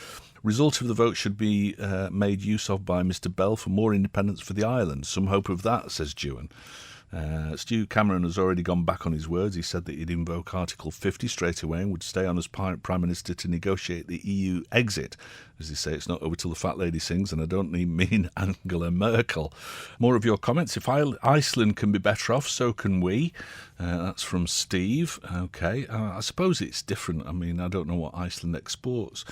Speaker 4: Result of the vote should be made use of by Mr. Bell for more independence for the island. Some hope of that, says Dewan. Stu Cameron has already gone back on his words. He said that he'd invoke Article 50 straight away and would stay on as Prime Minister to negotiate the EU exit. As they say, it's not over till the fat lady sings, and I don't mean Angela Merkel. More of your comments. If Iceland can be better off, so can we. That's from Steve. OK. I suppose it's different. I mean, I don't know what Iceland exports.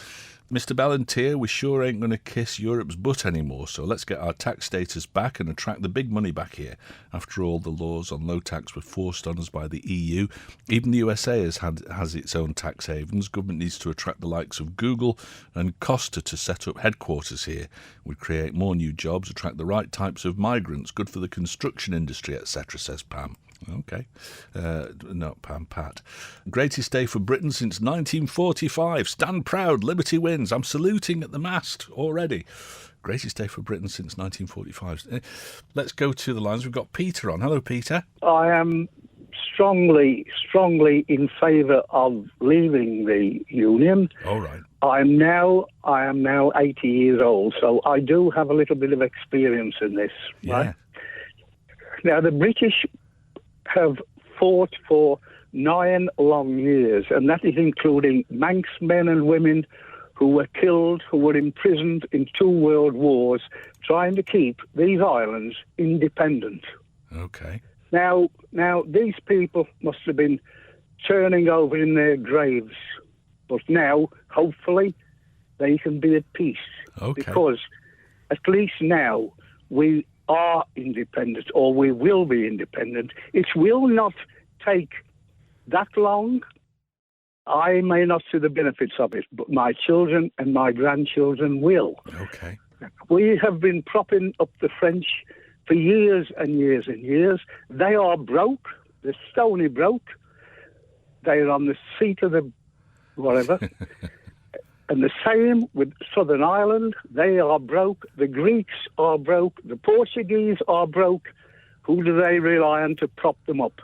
Speaker 4: Mr. Ballantyre, we sure ain't going to kiss Europe's butt anymore, so let's get our tax status back and attract the big money back here. After all, the laws on low tax were forced on us by the EU. Even the USA has its own tax havens. Government needs to attract the likes of Google and Costa to set up headquarters here. We'd create more new jobs, attract the right types of migrants, good for the construction industry, etc., says Pam. OK. Not Pam, Pat. Greatest day for Britain since 1945. Stand proud, liberty wins. I'm saluting at the mast already. Greatest day for Britain since 1945. Let's go to the lines. We've got Peter on. Hello, Peter.
Speaker 12: I am strongly in favour of leaving the Union.
Speaker 4: All right.
Speaker 12: I am now 80 years old, so I do have a little bit of experience in this.
Speaker 4: Yeah.
Speaker 12: Right? Now, the British have fought for 9 long years, and that is including Manx men and women who were killed, who were imprisoned in 2 world wars, trying to keep these islands independent.
Speaker 4: Okay.
Speaker 12: Now these people must have been turning over in their graves, but now, hopefully, they can be at peace.
Speaker 4: Okay.
Speaker 12: Because at least now we are independent, or we will be independent. It will not take that long. I may not see the benefits of it, but my children and my grandchildren will.
Speaker 4: Okay.
Speaker 12: We have been propping up the French for years and years and years. They are broke. They're stony broke. They're on the seat of the whatever. And the same with Southern Ireland. They are broke. The Greeks are broke. The Portuguese are broke. Who do they rely on to prop them up?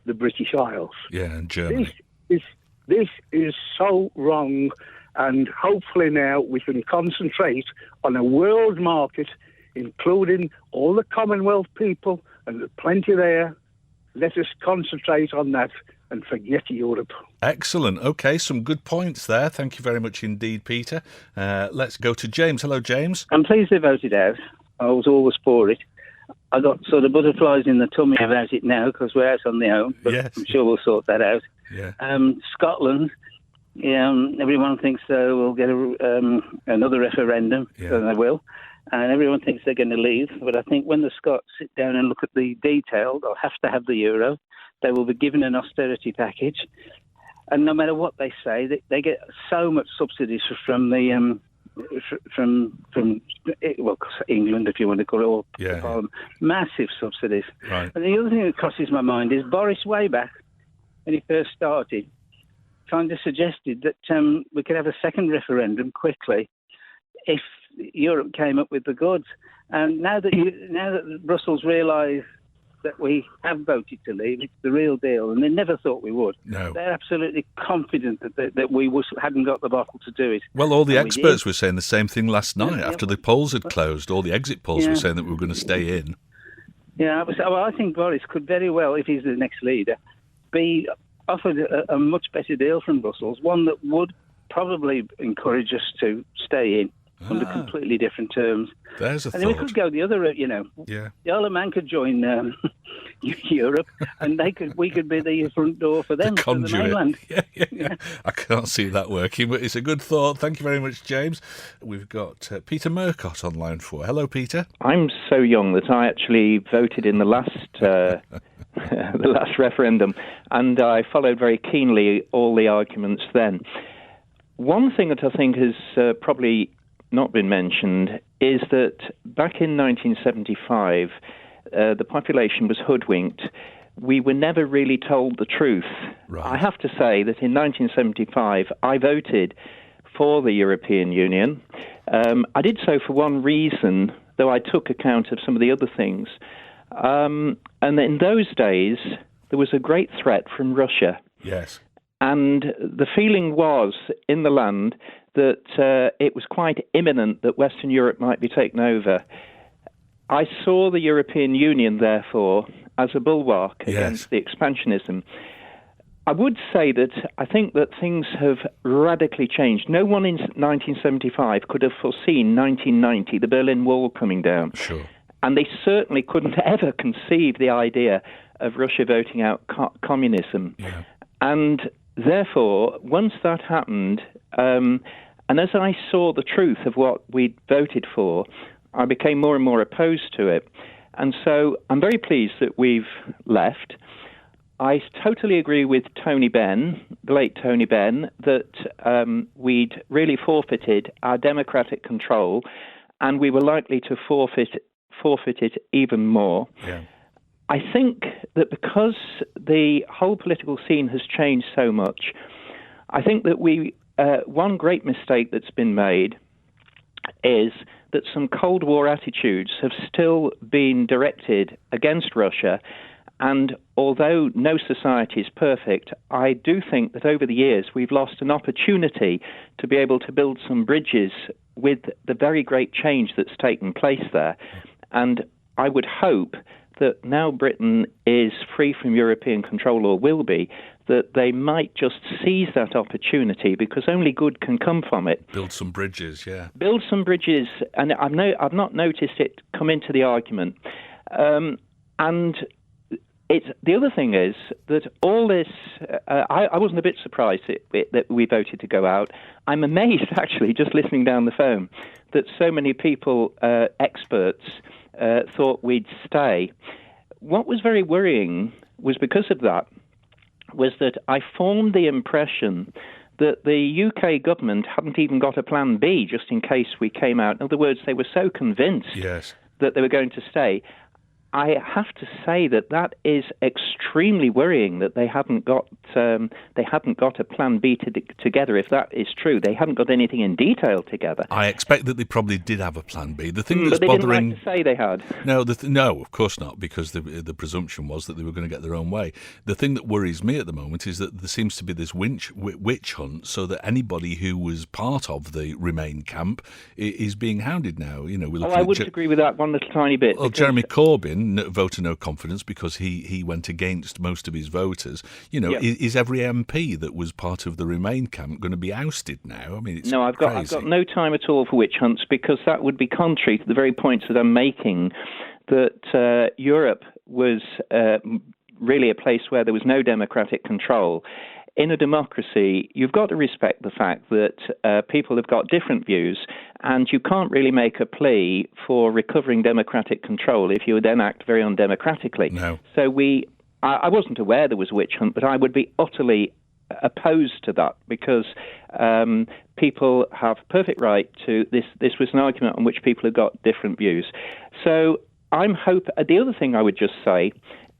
Speaker 12: The British Isles.
Speaker 4: Yeah, and Germany.
Speaker 12: This is so wrong. And hopefully now we can concentrate on a world market, including all the Commonwealth people, and there's plenty there. Let us concentrate on that and forget Europe.
Speaker 4: Excellent. Okay, some good points there. Thank you very much indeed, Peter. Let's go to James. Hello, James.
Speaker 13: I'm pleased they voted out. I was always for it. I got sort of butterflies in the tummy about it now because we're out on the own, but
Speaker 4: yes.
Speaker 13: I'm sure we'll sort that out.
Speaker 4: Yeah.
Speaker 13: Scotland, everyone thinks we'll get another referendum, and they will. And everyone thinks they're going to leave. But I think when the Scots sit down and look at the detail, they'll have to have the euro. They will be given an austerity package. And no matter what they say, they get so much subsidies from the from England, if you want to call it, or Parliament. Massive subsidies.
Speaker 4: Right.
Speaker 13: And the other thing that crosses my mind is Boris way back when he first started kind of suggested that we could have a second referendum quickly if Europe came up with the goods. And now that Brussels realise that we have voted to leave, it's the real deal, and they never thought we would.
Speaker 4: No.
Speaker 13: They're absolutely confident that we hadn't got the bottle to do it.
Speaker 4: Well, all the
Speaker 13: And
Speaker 4: experts were saying the same thing last night after the polls had closed. All the exit polls were saying that we were going to stay in.
Speaker 13: Yeah, I think Boris could very well, if he's the next leader, be offered a much better deal from Brussels, one that would probably encourage us to stay in under completely different terms.
Speaker 4: There's a
Speaker 13: and then we could go the other route,
Speaker 4: Yeah.
Speaker 13: The Isle of Man could join Europe, and we could be the front door for them, for the mainland.
Speaker 4: Yeah. I can't see that working, but it's a good thought. Thank you very much, James. We've got Peter Murcott on line 4. Hello, Peter.
Speaker 14: I'm so young that I actually voted in the last the last referendum, and I followed very keenly all the arguments then. One thing that I think has probably not been mentioned is that back in 1975, the population was hoodwinked. We were never really told the truth.
Speaker 4: Right.
Speaker 14: I have to say that in 1975, I voted for the European Union. I did so for one reason, though I took account of some of the other things. And in those days, there was a great threat from Russia.
Speaker 4: Yes.
Speaker 14: And the feeling was in the land that it was quite imminent that Western Europe might be taken over. I saw the European Union, therefore, as a bulwark against the expansionism. I would say that I think that things have radically changed. No one in 1975 could have foreseen 1990, the Berlin Wall coming down.
Speaker 4: Sure.
Speaker 14: And they certainly couldn't ever conceive the idea of Russia voting out communism.
Speaker 4: Yeah.
Speaker 14: And therefore, once that happened, and as I saw the truth of what we'd voted for, I became more and more opposed to it. And so I'm very pleased that we've left. I totally agree with Tony Benn, the late Tony Benn, that we'd really forfeited our democratic control, and we were likely to forfeit it even more.
Speaker 4: Yeah.
Speaker 14: I think that because the whole political scene has changed so much, I think that one great mistake that's been made is that some Cold War attitudes have still been directed against Russia. And although no society is perfect, I do think that over the years we've lost an opportunity to be able to build some bridges with the very great change that's taken place there. And I would hope that now Britain is free from European control, or will be, that they might just seize that opportunity, because only good can come from it.
Speaker 4: Build some bridges, yeah.
Speaker 14: Build some bridges, and I've not noticed it come into the argument. And the other thing is that all this, I wasn't a bit surprised that we voted to go out. I'm amazed, actually, just listening down the phone, that so many people, experts, thought we'd stay. What was very worrying was because of that, was that I formed the impression that the UK government hadn't even got a plan B just in case we came out. In other words, they were so convinced that they were going to stay. I have to say that is extremely worrying that they haven't got a plan B together. If that is true, they haven't got anything in detail together.
Speaker 4: I expect that they probably did have a plan B. The thing that's
Speaker 14: but they
Speaker 4: bothering,
Speaker 14: didn't like to say they had.
Speaker 4: No, no, of course not, because the presumption was that they were going to get their own way. The thing that worries me at the moment is that there seems to be this witch hunt, so that anybody who was part of the Remain camp is being hounded now. You know,
Speaker 14: I wouldn't agree with that one little tiny bit.
Speaker 4: Well, Jeremy Corbyn voted no confidence because he went against most of his voters. You know, is every MP that was part of the Remain camp going to be ousted now? I mean, it's
Speaker 14: no, I've got no time at all for witch hunts, because that would be contrary to the very points that I'm making, that Europe was really a place where there was no democratic control. In a democracy, you've got to respect the fact that people have got different views, and you can't really make a plea for recovering democratic control if you then act very undemocratically.
Speaker 4: No.
Speaker 14: So I wasn't aware there was a witch hunt, but I would be utterly opposed to that, because people have perfect right to this. This was an argument on which people have got different views. So the other thing I would just say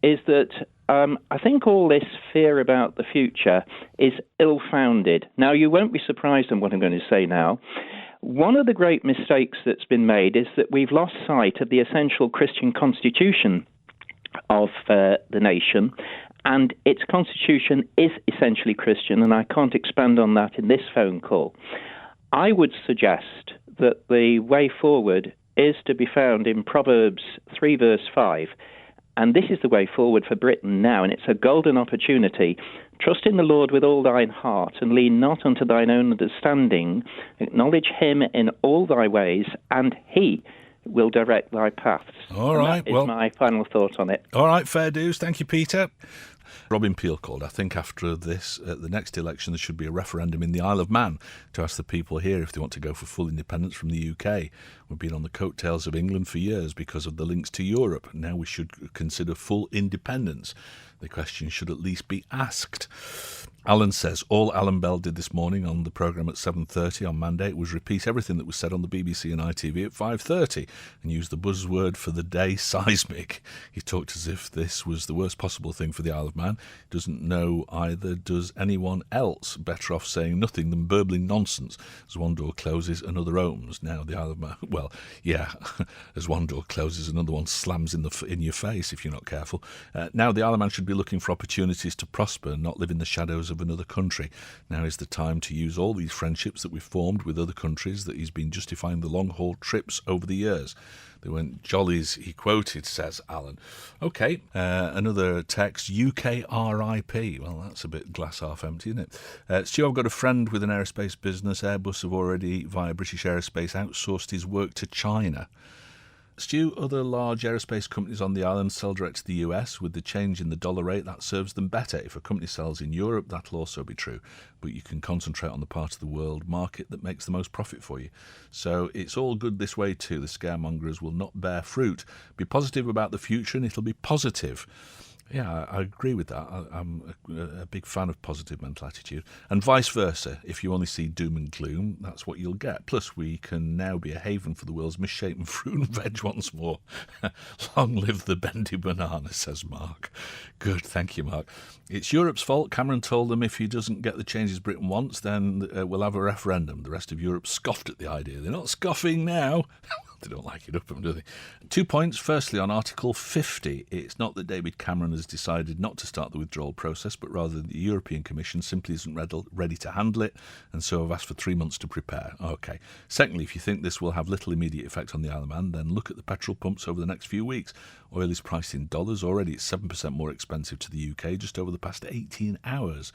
Speaker 14: is that I think all this fear about the future is ill-founded. Now, you won't be surprised in what I'm going to say now. One of the great mistakes that's been made is that we've lost sight of the essential Christian constitution of the nation, and its constitution is essentially Christian, and I can't expand on that in this phone call. I would suggest that the way forward is to be found in Proverbs 3 verse 5, and this is the way forward for Britain now, and it's a golden opportunity. Trust in the Lord with all thine heart, and lean not unto thine own understanding. Acknowledge him in all thy ways, and he will direct thy paths.
Speaker 4: All right,
Speaker 14: that is my final thought on it.
Speaker 4: All right, fair dues. Thank you, Peter. Robin Peel called. I think after this, at the next election, there should be a referendum in the Isle of Man to ask the people here if they want to go for full independence from the UK. We've been on the coattails of England for years because of the links to Europe. Now we should consider full independence. The question should at least be asked. Alan says, all Alan Bell did this morning on the programme at 7:30 on Mandate was repeat everything that was said on the BBC and ITV at 5:30 and use the buzzword for the day, seismic. He talked as if this was the worst possible thing for the Isle of Man. Doesn't know either does anyone else. Better off saying nothing than burbling nonsense. As one door closes, another opens. Now the Isle of Man, well, yeah, as one door closes, another one slams in your face if you're not careful. Now the Isle of Man should be looking for opportunities to prosper, not live in the shadows of another country. Now is the time to use all these friendships that we've formed with other countries that he's been justifying the long-haul trips over the years. They went jollies, he quoted, says Alan. OK, another text, UK RIP. Well, that's a bit glass half empty, isn't it? Stu, I've got a friend with an aerospace business. Airbus have already, via British Aerospace, outsourced his work to China. Stu, other large aerospace companies on the island sell direct to the US. With the change in the dollar rate, that serves them better. If a company sells in Europe, that'll also be true. But you can concentrate on the part of the world market that makes the most profit for you. So it's all good this way too. The scaremongers will not bear fruit. Be positive about the future and it'll be positive. Yeah, I agree with that. I'm a big fan of positive mental attitude. And vice versa. If you only see doom and gloom, that's what you'll get. Plus, we can now be a haven for the world's misshapen fruit and veg once more. Long live the bendy banana, says Mark. Good, thank you, Mark. It's Europe's fault. Cameron told them if he doesn't get the changes Britain wants, then we'll have a referendum. The rest of Europe scoffed at the idea. They're not scoffing now. They don't like it up them, do they? 2 points. Firstly, on Article 50, it's not that David Cameron has decided not to start the withdrawal process, but rather the European Commission simply isn't ready to handle it, and so have asked for 3 months to prepare. OK. Secondly, if you think this will have little immediate effect on the Isle of Man, then look at the petrol pumps over the next few weeks. Oil is priced in dollars. Already it's 7% more expensive to the UK just over the past 18 hours.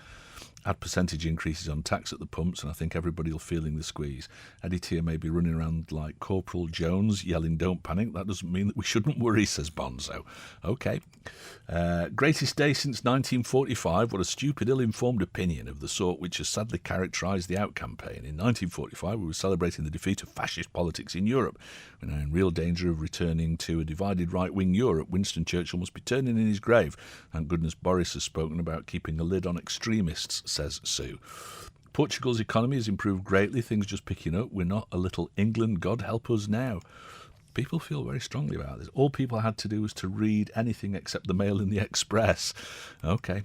Speaker 4: Add percentage increases on tax at the pumps, and I think everybody will feeling the squeeze. Eddie Tier may be running around like Corporal Jones, yelling, "Don't panic." That doesn't mean that we shouldn't worry, says Bonzo. OK. Greatest day since 1945. What a stupid, ill-informed opinion of the sort which has sadly characterised the Out campaign. In 1945, we were celebrating the defeat of fascist politics in Europe. We're now in real danger of returning to a divided right-wing Europe. Winston Churchill must be turning in his grave. Thank goodness Boris has spoken about keeping a lid on extremists, says Sue. Portugal's economy has improved greatly. Things just picking up. We're not a little England. God help us now. People feel very strongly about this. All people had to do was to read anything except the Mail and the Express. OK.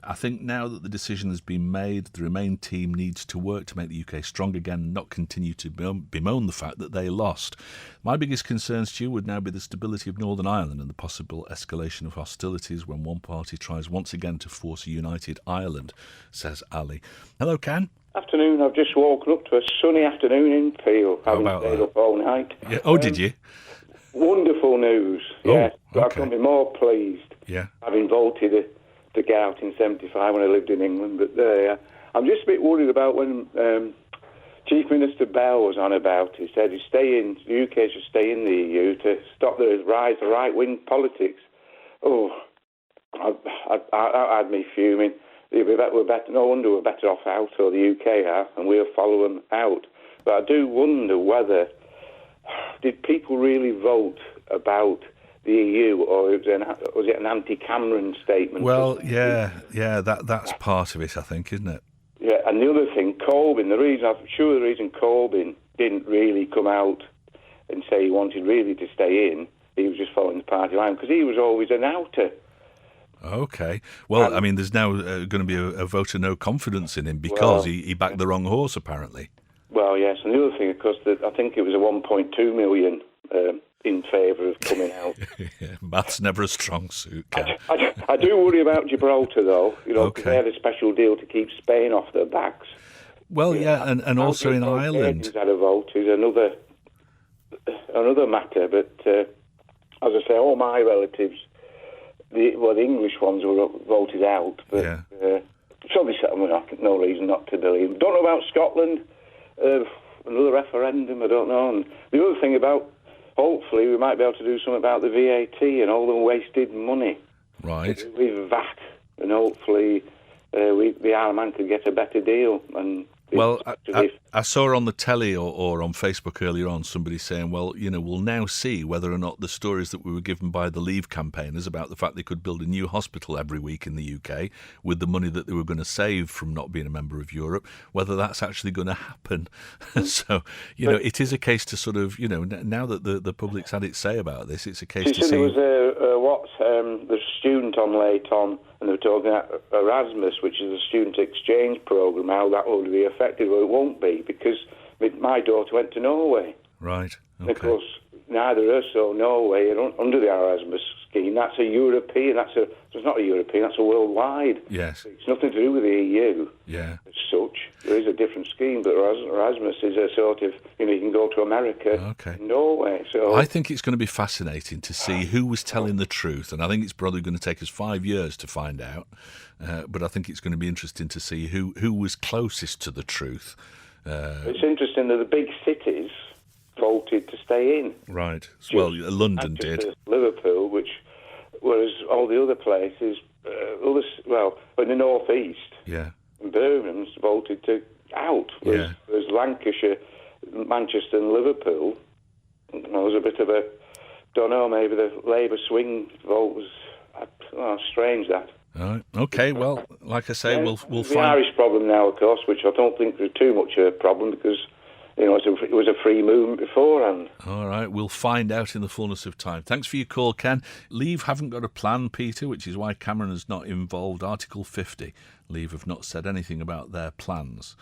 Speaker 4: I think now that the decision has been made, the Remain team needs to work to make the UK strong again and not continue to bemoan the fact that they lost. My biggest concerns, Stu, would now be the stability of Northern Ireland and the possible escalation of hostilities when one party tries once again to force a united Ireland, says Ali. Hello, Ken.
Speaker 15: Afternoon. I've just woken up to a sunny afternoon in Peel, having stayed up all night.
Speaker 4: Yeah. Oh, did you?
Speaker 15: Wonderful news. Yeah,
Speaker 4: okay.
Speaker 15: I couldn't be more pleased.
Speaker 4: Yeah.
Speaker 15: Having voted to get out in '75 when I lived in England, but I'm just a bit worried about when Chief Minister Bell was on about. He said the UK should stay in the EU to stop the rise of right-wing politics. Oh, that had me fuming. We're better. No wonder we're better off out, or the UK are, and we'll follow them out. But I do wonder whether did people really vote about the EU, or was it an anti-Cameron statement?
Speaker 4: Well, yeah, that's part of it, I think, isn't it?
Speaker 15: Yeah, and the other thing, Corbyn. The reason Corbyn didn't really come out and say he wanted really to stay in, he was just following the party line because he was always an outer.
Speaker 4: Okay. Well, I mean, there's now going to be a vote of no confidence in him because he backed the wrong horse, apparently.
Speaker 15: Well, yes, and the other thing, of course, I think it was a 1.2 million in favour of coming out.
Speaker 4: Yeah, math's never a strong suit, Ken.
Speaker 15: I do worry about Gibraltar, though, because they had a special deal to keep Spain off their backs.
Speaker 4: Well, yeah, and also in Ireland.
Speaker 15: Had a vote is another matter, but as I say, all my relatives, the English ones were voted out, but probably no reason not to believe. Don't know about Scotland, another referendum, I don't know. And the other thing about, hopefully, we might be able to do something about the VAT and all the wasted money.
Speaker 4: Right.
Speaker 15: With VAT, and hopefully the Isle of Man could get a better deal. And
Speaker 4: well, I saw on the telly or on Facebook earlier on somebody saying, well, we'll now see whether or not the stories that we were given by the Leave campaigners about the fact they could build a new hospital every week in the UK with the money that they were going to save from not being a member of Europe, whether that's actually going to happen. So, it is a case to sort of, now that the public's had its say about this, it's a case to see.
Speaker 15: There was the student on late on, and they were talking about Erasmus, which is a student exchange programme, how that will be affected. Well, it won't be, because my daughter went to Norway.
Speaker 4: Right. Okay.
Speaker 15: And of course, neither us or Norway are under the Erasmus scheme. That's a European, it's not a European, that's a worldwide.
Speaker 4: Yes.
Speaker 15: It's nothing to do with the EU.
Speaker 4: Yeah.
Speaker 15: As such. There is a different scheme, but Erasmus is a sort of, you can go to America, Norway. So
Speaker 4: I think it's going to be fascinating to see who was telling the truth, and I think it's probably going to take us 5 years to find out. But I think it's going to be interesting to see who was closest to the truth.
Speaker 15: It's interesting that the big cities voted to stay in.
Speaker 4: Right. Well, London did.
Speaker 15: Liverpool, whereas all the other places, in the north east, Birmingham's voted to out. Whereas Lancashire, Manchester, and Liverpool, was a bit of maybe the Labour swing vote was strange that.
Speaker 4: All right. Okay, well, like I say, we'll find...
Speaker 15: The Irish problem now, of course, which I don't think was too much of a problem because, it was a free movement beforehand.
Speaker 4: All right, we'll find out in the fullness of time. Thanks for your call, Ken. Leave haven't got a plan, Peter, which is why Cameron has not involved Article 50. Leave have not said anything about their plans.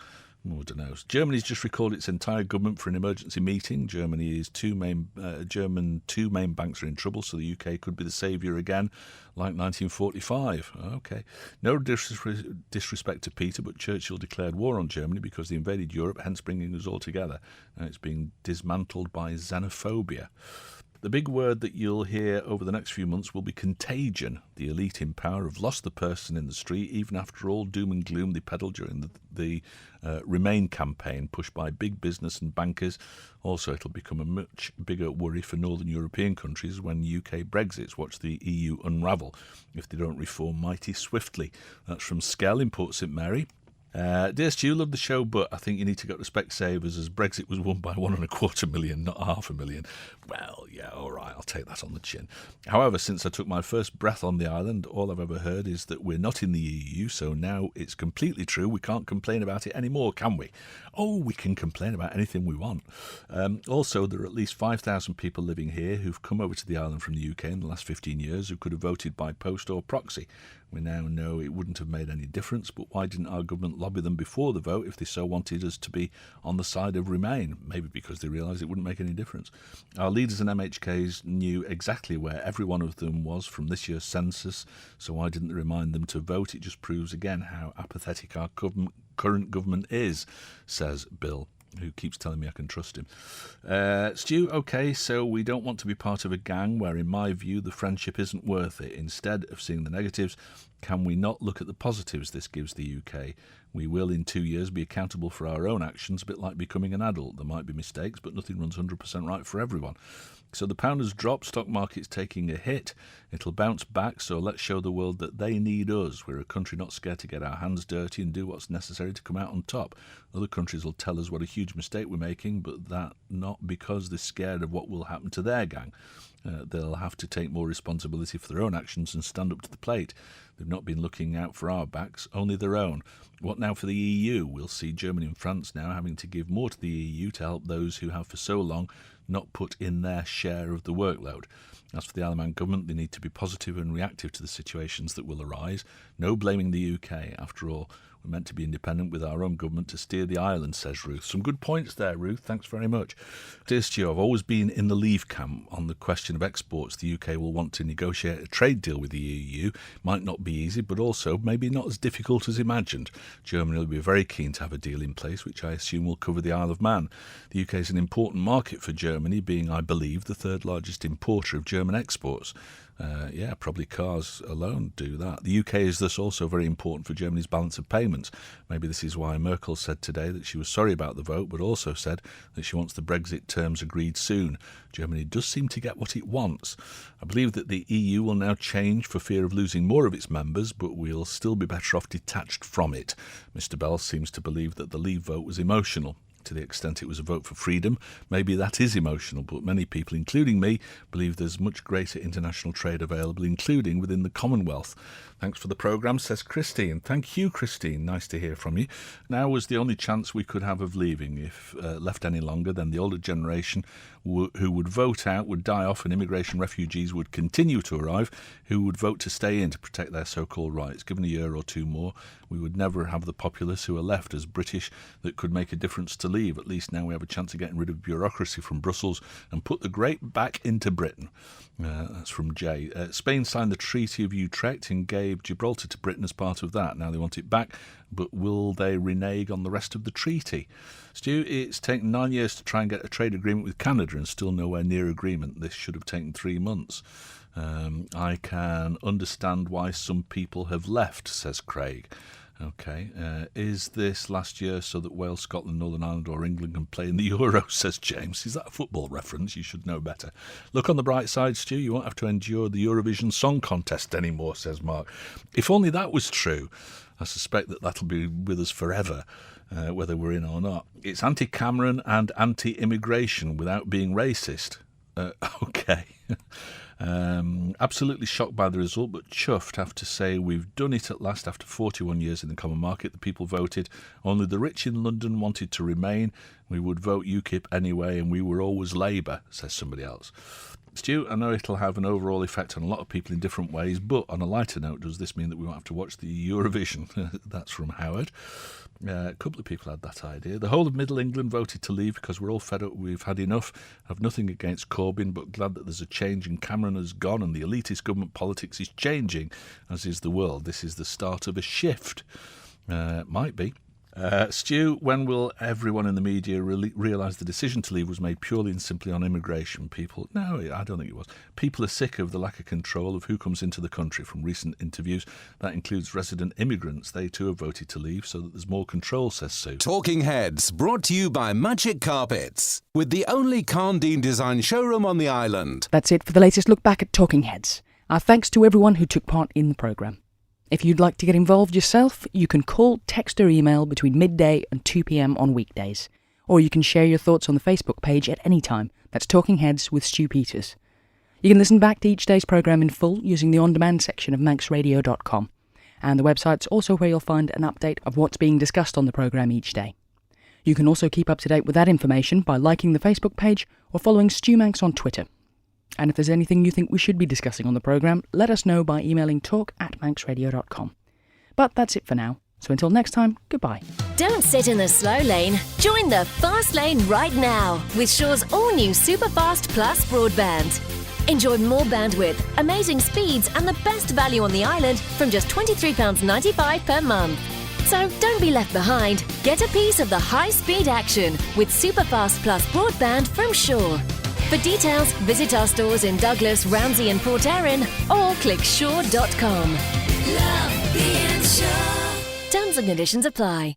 Speaker 4: I don't know. Germany's just recalled its entire government for an emergency meeting. Germany's two main banks are in trouble, so the UK could be the saviour again, like 1945. Okay. No disrespect to Peter, but Churchill declared war on Germany because they invaded Europe, hence bringing us all together. Now it's being dismantled by xenophobia. The big word that you'll hear over the next few months will be contagion. The elite in power have lost the person in the street, even after all doom and gloom they peddled during the Remain campaign pushed by big business and bankers. Also, it'll become a much bigger worry for Northern European countries when UK Brexits watch the EU unravel if they don't reform mighty swiftly. That's from Skell in Port St Mary. Dear Stu, love the show, but I think you need to go to Specsavers as Brexit was won by 1.25 million, not 500,000. Well, yeah, all right, I'll take that on the chin. However, since I took my first breath on the island, all I've ever heard is that we're not in the EU, so now it's completely true. We can't complain about it anymore, can we? Oh, we can complain about anything we want. Also, there are at least 5,000 people living here who've come over to the island from the UK in the last 15 years who could have voted by post or proxy. We now know it wouldn't have made any difference, but why didn't our government lobby them before the vote if they so wanted us to be on the side of Remain? Maybe because they realised it wouldn't make any difference. Our leaders and MHKs knew exactly where every one of them was from this year's census, so why didn't they remind them to vote? It just proves again how apathetic our current government is, says Bill, who keeps telling me I can trust him. Stu, OK, so we don't want to be part of a gang where, in my view, the friendship isn't worth it. Instead of seeing the negatives, can we not look at the positives this gives the UK? We will, in 2 years, be accountable for our own actions, a bit like becoming an adult. There might be mistakes, but nothing runs 100% right for everyone. So the pound has dropped, stock market's taking a hit. It'll bounce back, so let's show the world that they need us. We're a country not scared to get our hands dirty and do what's necessary to come out on top. Other countries will tell us what a huge mistake we're making, but that not because they're scared of what will happen to their gang. They'll have to take more responsibility for their own actions and stand up to the plate. They've not been looking out for our backs, only their own. What now for the EU? We'll see Germany and France now having to give more to the EU to help those who have for so long not put in their share of the workload. As for the Isle of Man government, they need to be positive and reactive to the situations that will arise. No blaming the UK. After all, we're meant to be independent with our own government to steer the island, says Ruth. Some good points there, Ruth. Thanks very much. Dear Stu, I've always been in the Leave camp on the question of exports. The UK will want to negotiate a trade deal with the EU. Might not be easy, but also maybe not as difficult as imagined. Germany will be very keen to have a deal in place, which I assume will cover the Isle of Man. The UK is an important market for Germany, being, I believe, the third largest importer of German exports. Probably cars alone do that. The UK is thus also very important for Germany's balance of payments. Maybe this is why Merkel said today that she was sorry about the vote, but also said that she wants the Brexit terms agreed soon. Germany does seem to get what it wants. I believe that the EU will now change for fear of losing more of its members, but we'll still be better off detached from it. Mr. Bell seems to believe that the Leave vote was emotional. To the extent it was a vote for freedom, maybe that is emotional, but many people, including me, believe there's much greater international trade available, including within the Commonwealth. Thanks for the programme, says Christine. Thank you, Christine. Nice to hear from you. Now was the only chance we could have of leaving. If left any longer, then the older generation who would vote out would die off and immigration refugees would continue to arrive who would vote to stay in to protect their so-called rights. Given a year or two more, we would never have the populace who are left as British that could make a difference to leave. At least now we have a chance of getting rid of bureaucracy from Brussels and put the great back into Britain. That's from Jay. Spain signed the Treaty of Utrecht and gave Gibraltar to Britain as part of that. Now they want it back, but will they renege on the rest of the treaty? Stu, it's taken 9 years to try and get a trade agreement with Canada and still nowhere near agreement. This should have taken 3 months. I can understand why some people have left, says Craig. OK. Is this last year so that Wales, Scotland, Northern Ireland or England can play in the Euro, says James. Is that a football reference? You should know better. Look on the bright side, Stu. You won't have to endure the Eurovision Song Contest anymore, says Mark. If only that was true. I suspect that that'll be with us forever, whether we're in or not. It's anti-Cameron and anti-immigration without being racist. OK. Absolutely shocked by the result, but chuffed. Have to say we've done it at last after 41 years in the common market. The people voted. Only the rich in London wanted to remain. We would vote UKIP anyway, and we were always Labour, says somebody else. Stu, I know it'll have an overall effect on a lot of people in different ways, but on a lighter note, does this mean that we won't have to watch the Eurovision? That's from Howard. A couple of people had that idea. The whole of Middle England voted to leave because we're all fed up. We've had enough. Have nothing against Corbyn, but glad that there's a change and Cameron has gone and the elitist government politics is changing, as is the world. This is the start of a shift. Might be. Stu, when will everyone in the media realise the decision to leave was made purely and simply on immigration? People, no, I don't think it was. People are sick of the lack of control of who comes into the country. From recent interviews, that includes resident immigrants. They too have voted to leave so that there's more control, says Sue.
Speaker 1: Talking Heads, brought to you by Magic Carpets, with the only Carndine design showroom on the island.
Speaker 3: That's it for the latest look back at Talking Heads. Our thanks to everyone who took part in the programme. If you'd like to get involved yourself, you can call, text or email between midday and 2 p.m. on weekdays. Or you can share your thoughts on the Facebook page at any time. That's Talking Heads with Stu Peters. You can listen back to each day's programme in full using the on-demand section of manxradio.com. And the website's also where you'll find an update of what's being discussed on the programme each day. You can also keep up to date with that information by liking the Facebook page or following Stu Manx on Twitter. And if there's anything you think we should be discussing on the programme, let us know by emailing talk@manxradio.com. But that's it for now. So until next time, goodbye.
Speaker 16: Don't sit in the slow lane. Join the fast lane right now with Shaw's all-new Superfast Plus broadband. Enjoy more bandwidth, amazing speeds and the best value on the island from just £23.95 per month. So don't be left behind. Get a piece of the high-speed action with Superfast Plus broadband from Shaw. For details, visit our stores in Douglas, Ramsey and Port Erin or click shaw.com.
Speaker 2: Love being Shaw.
Speaker 16: Terms and conditions apply.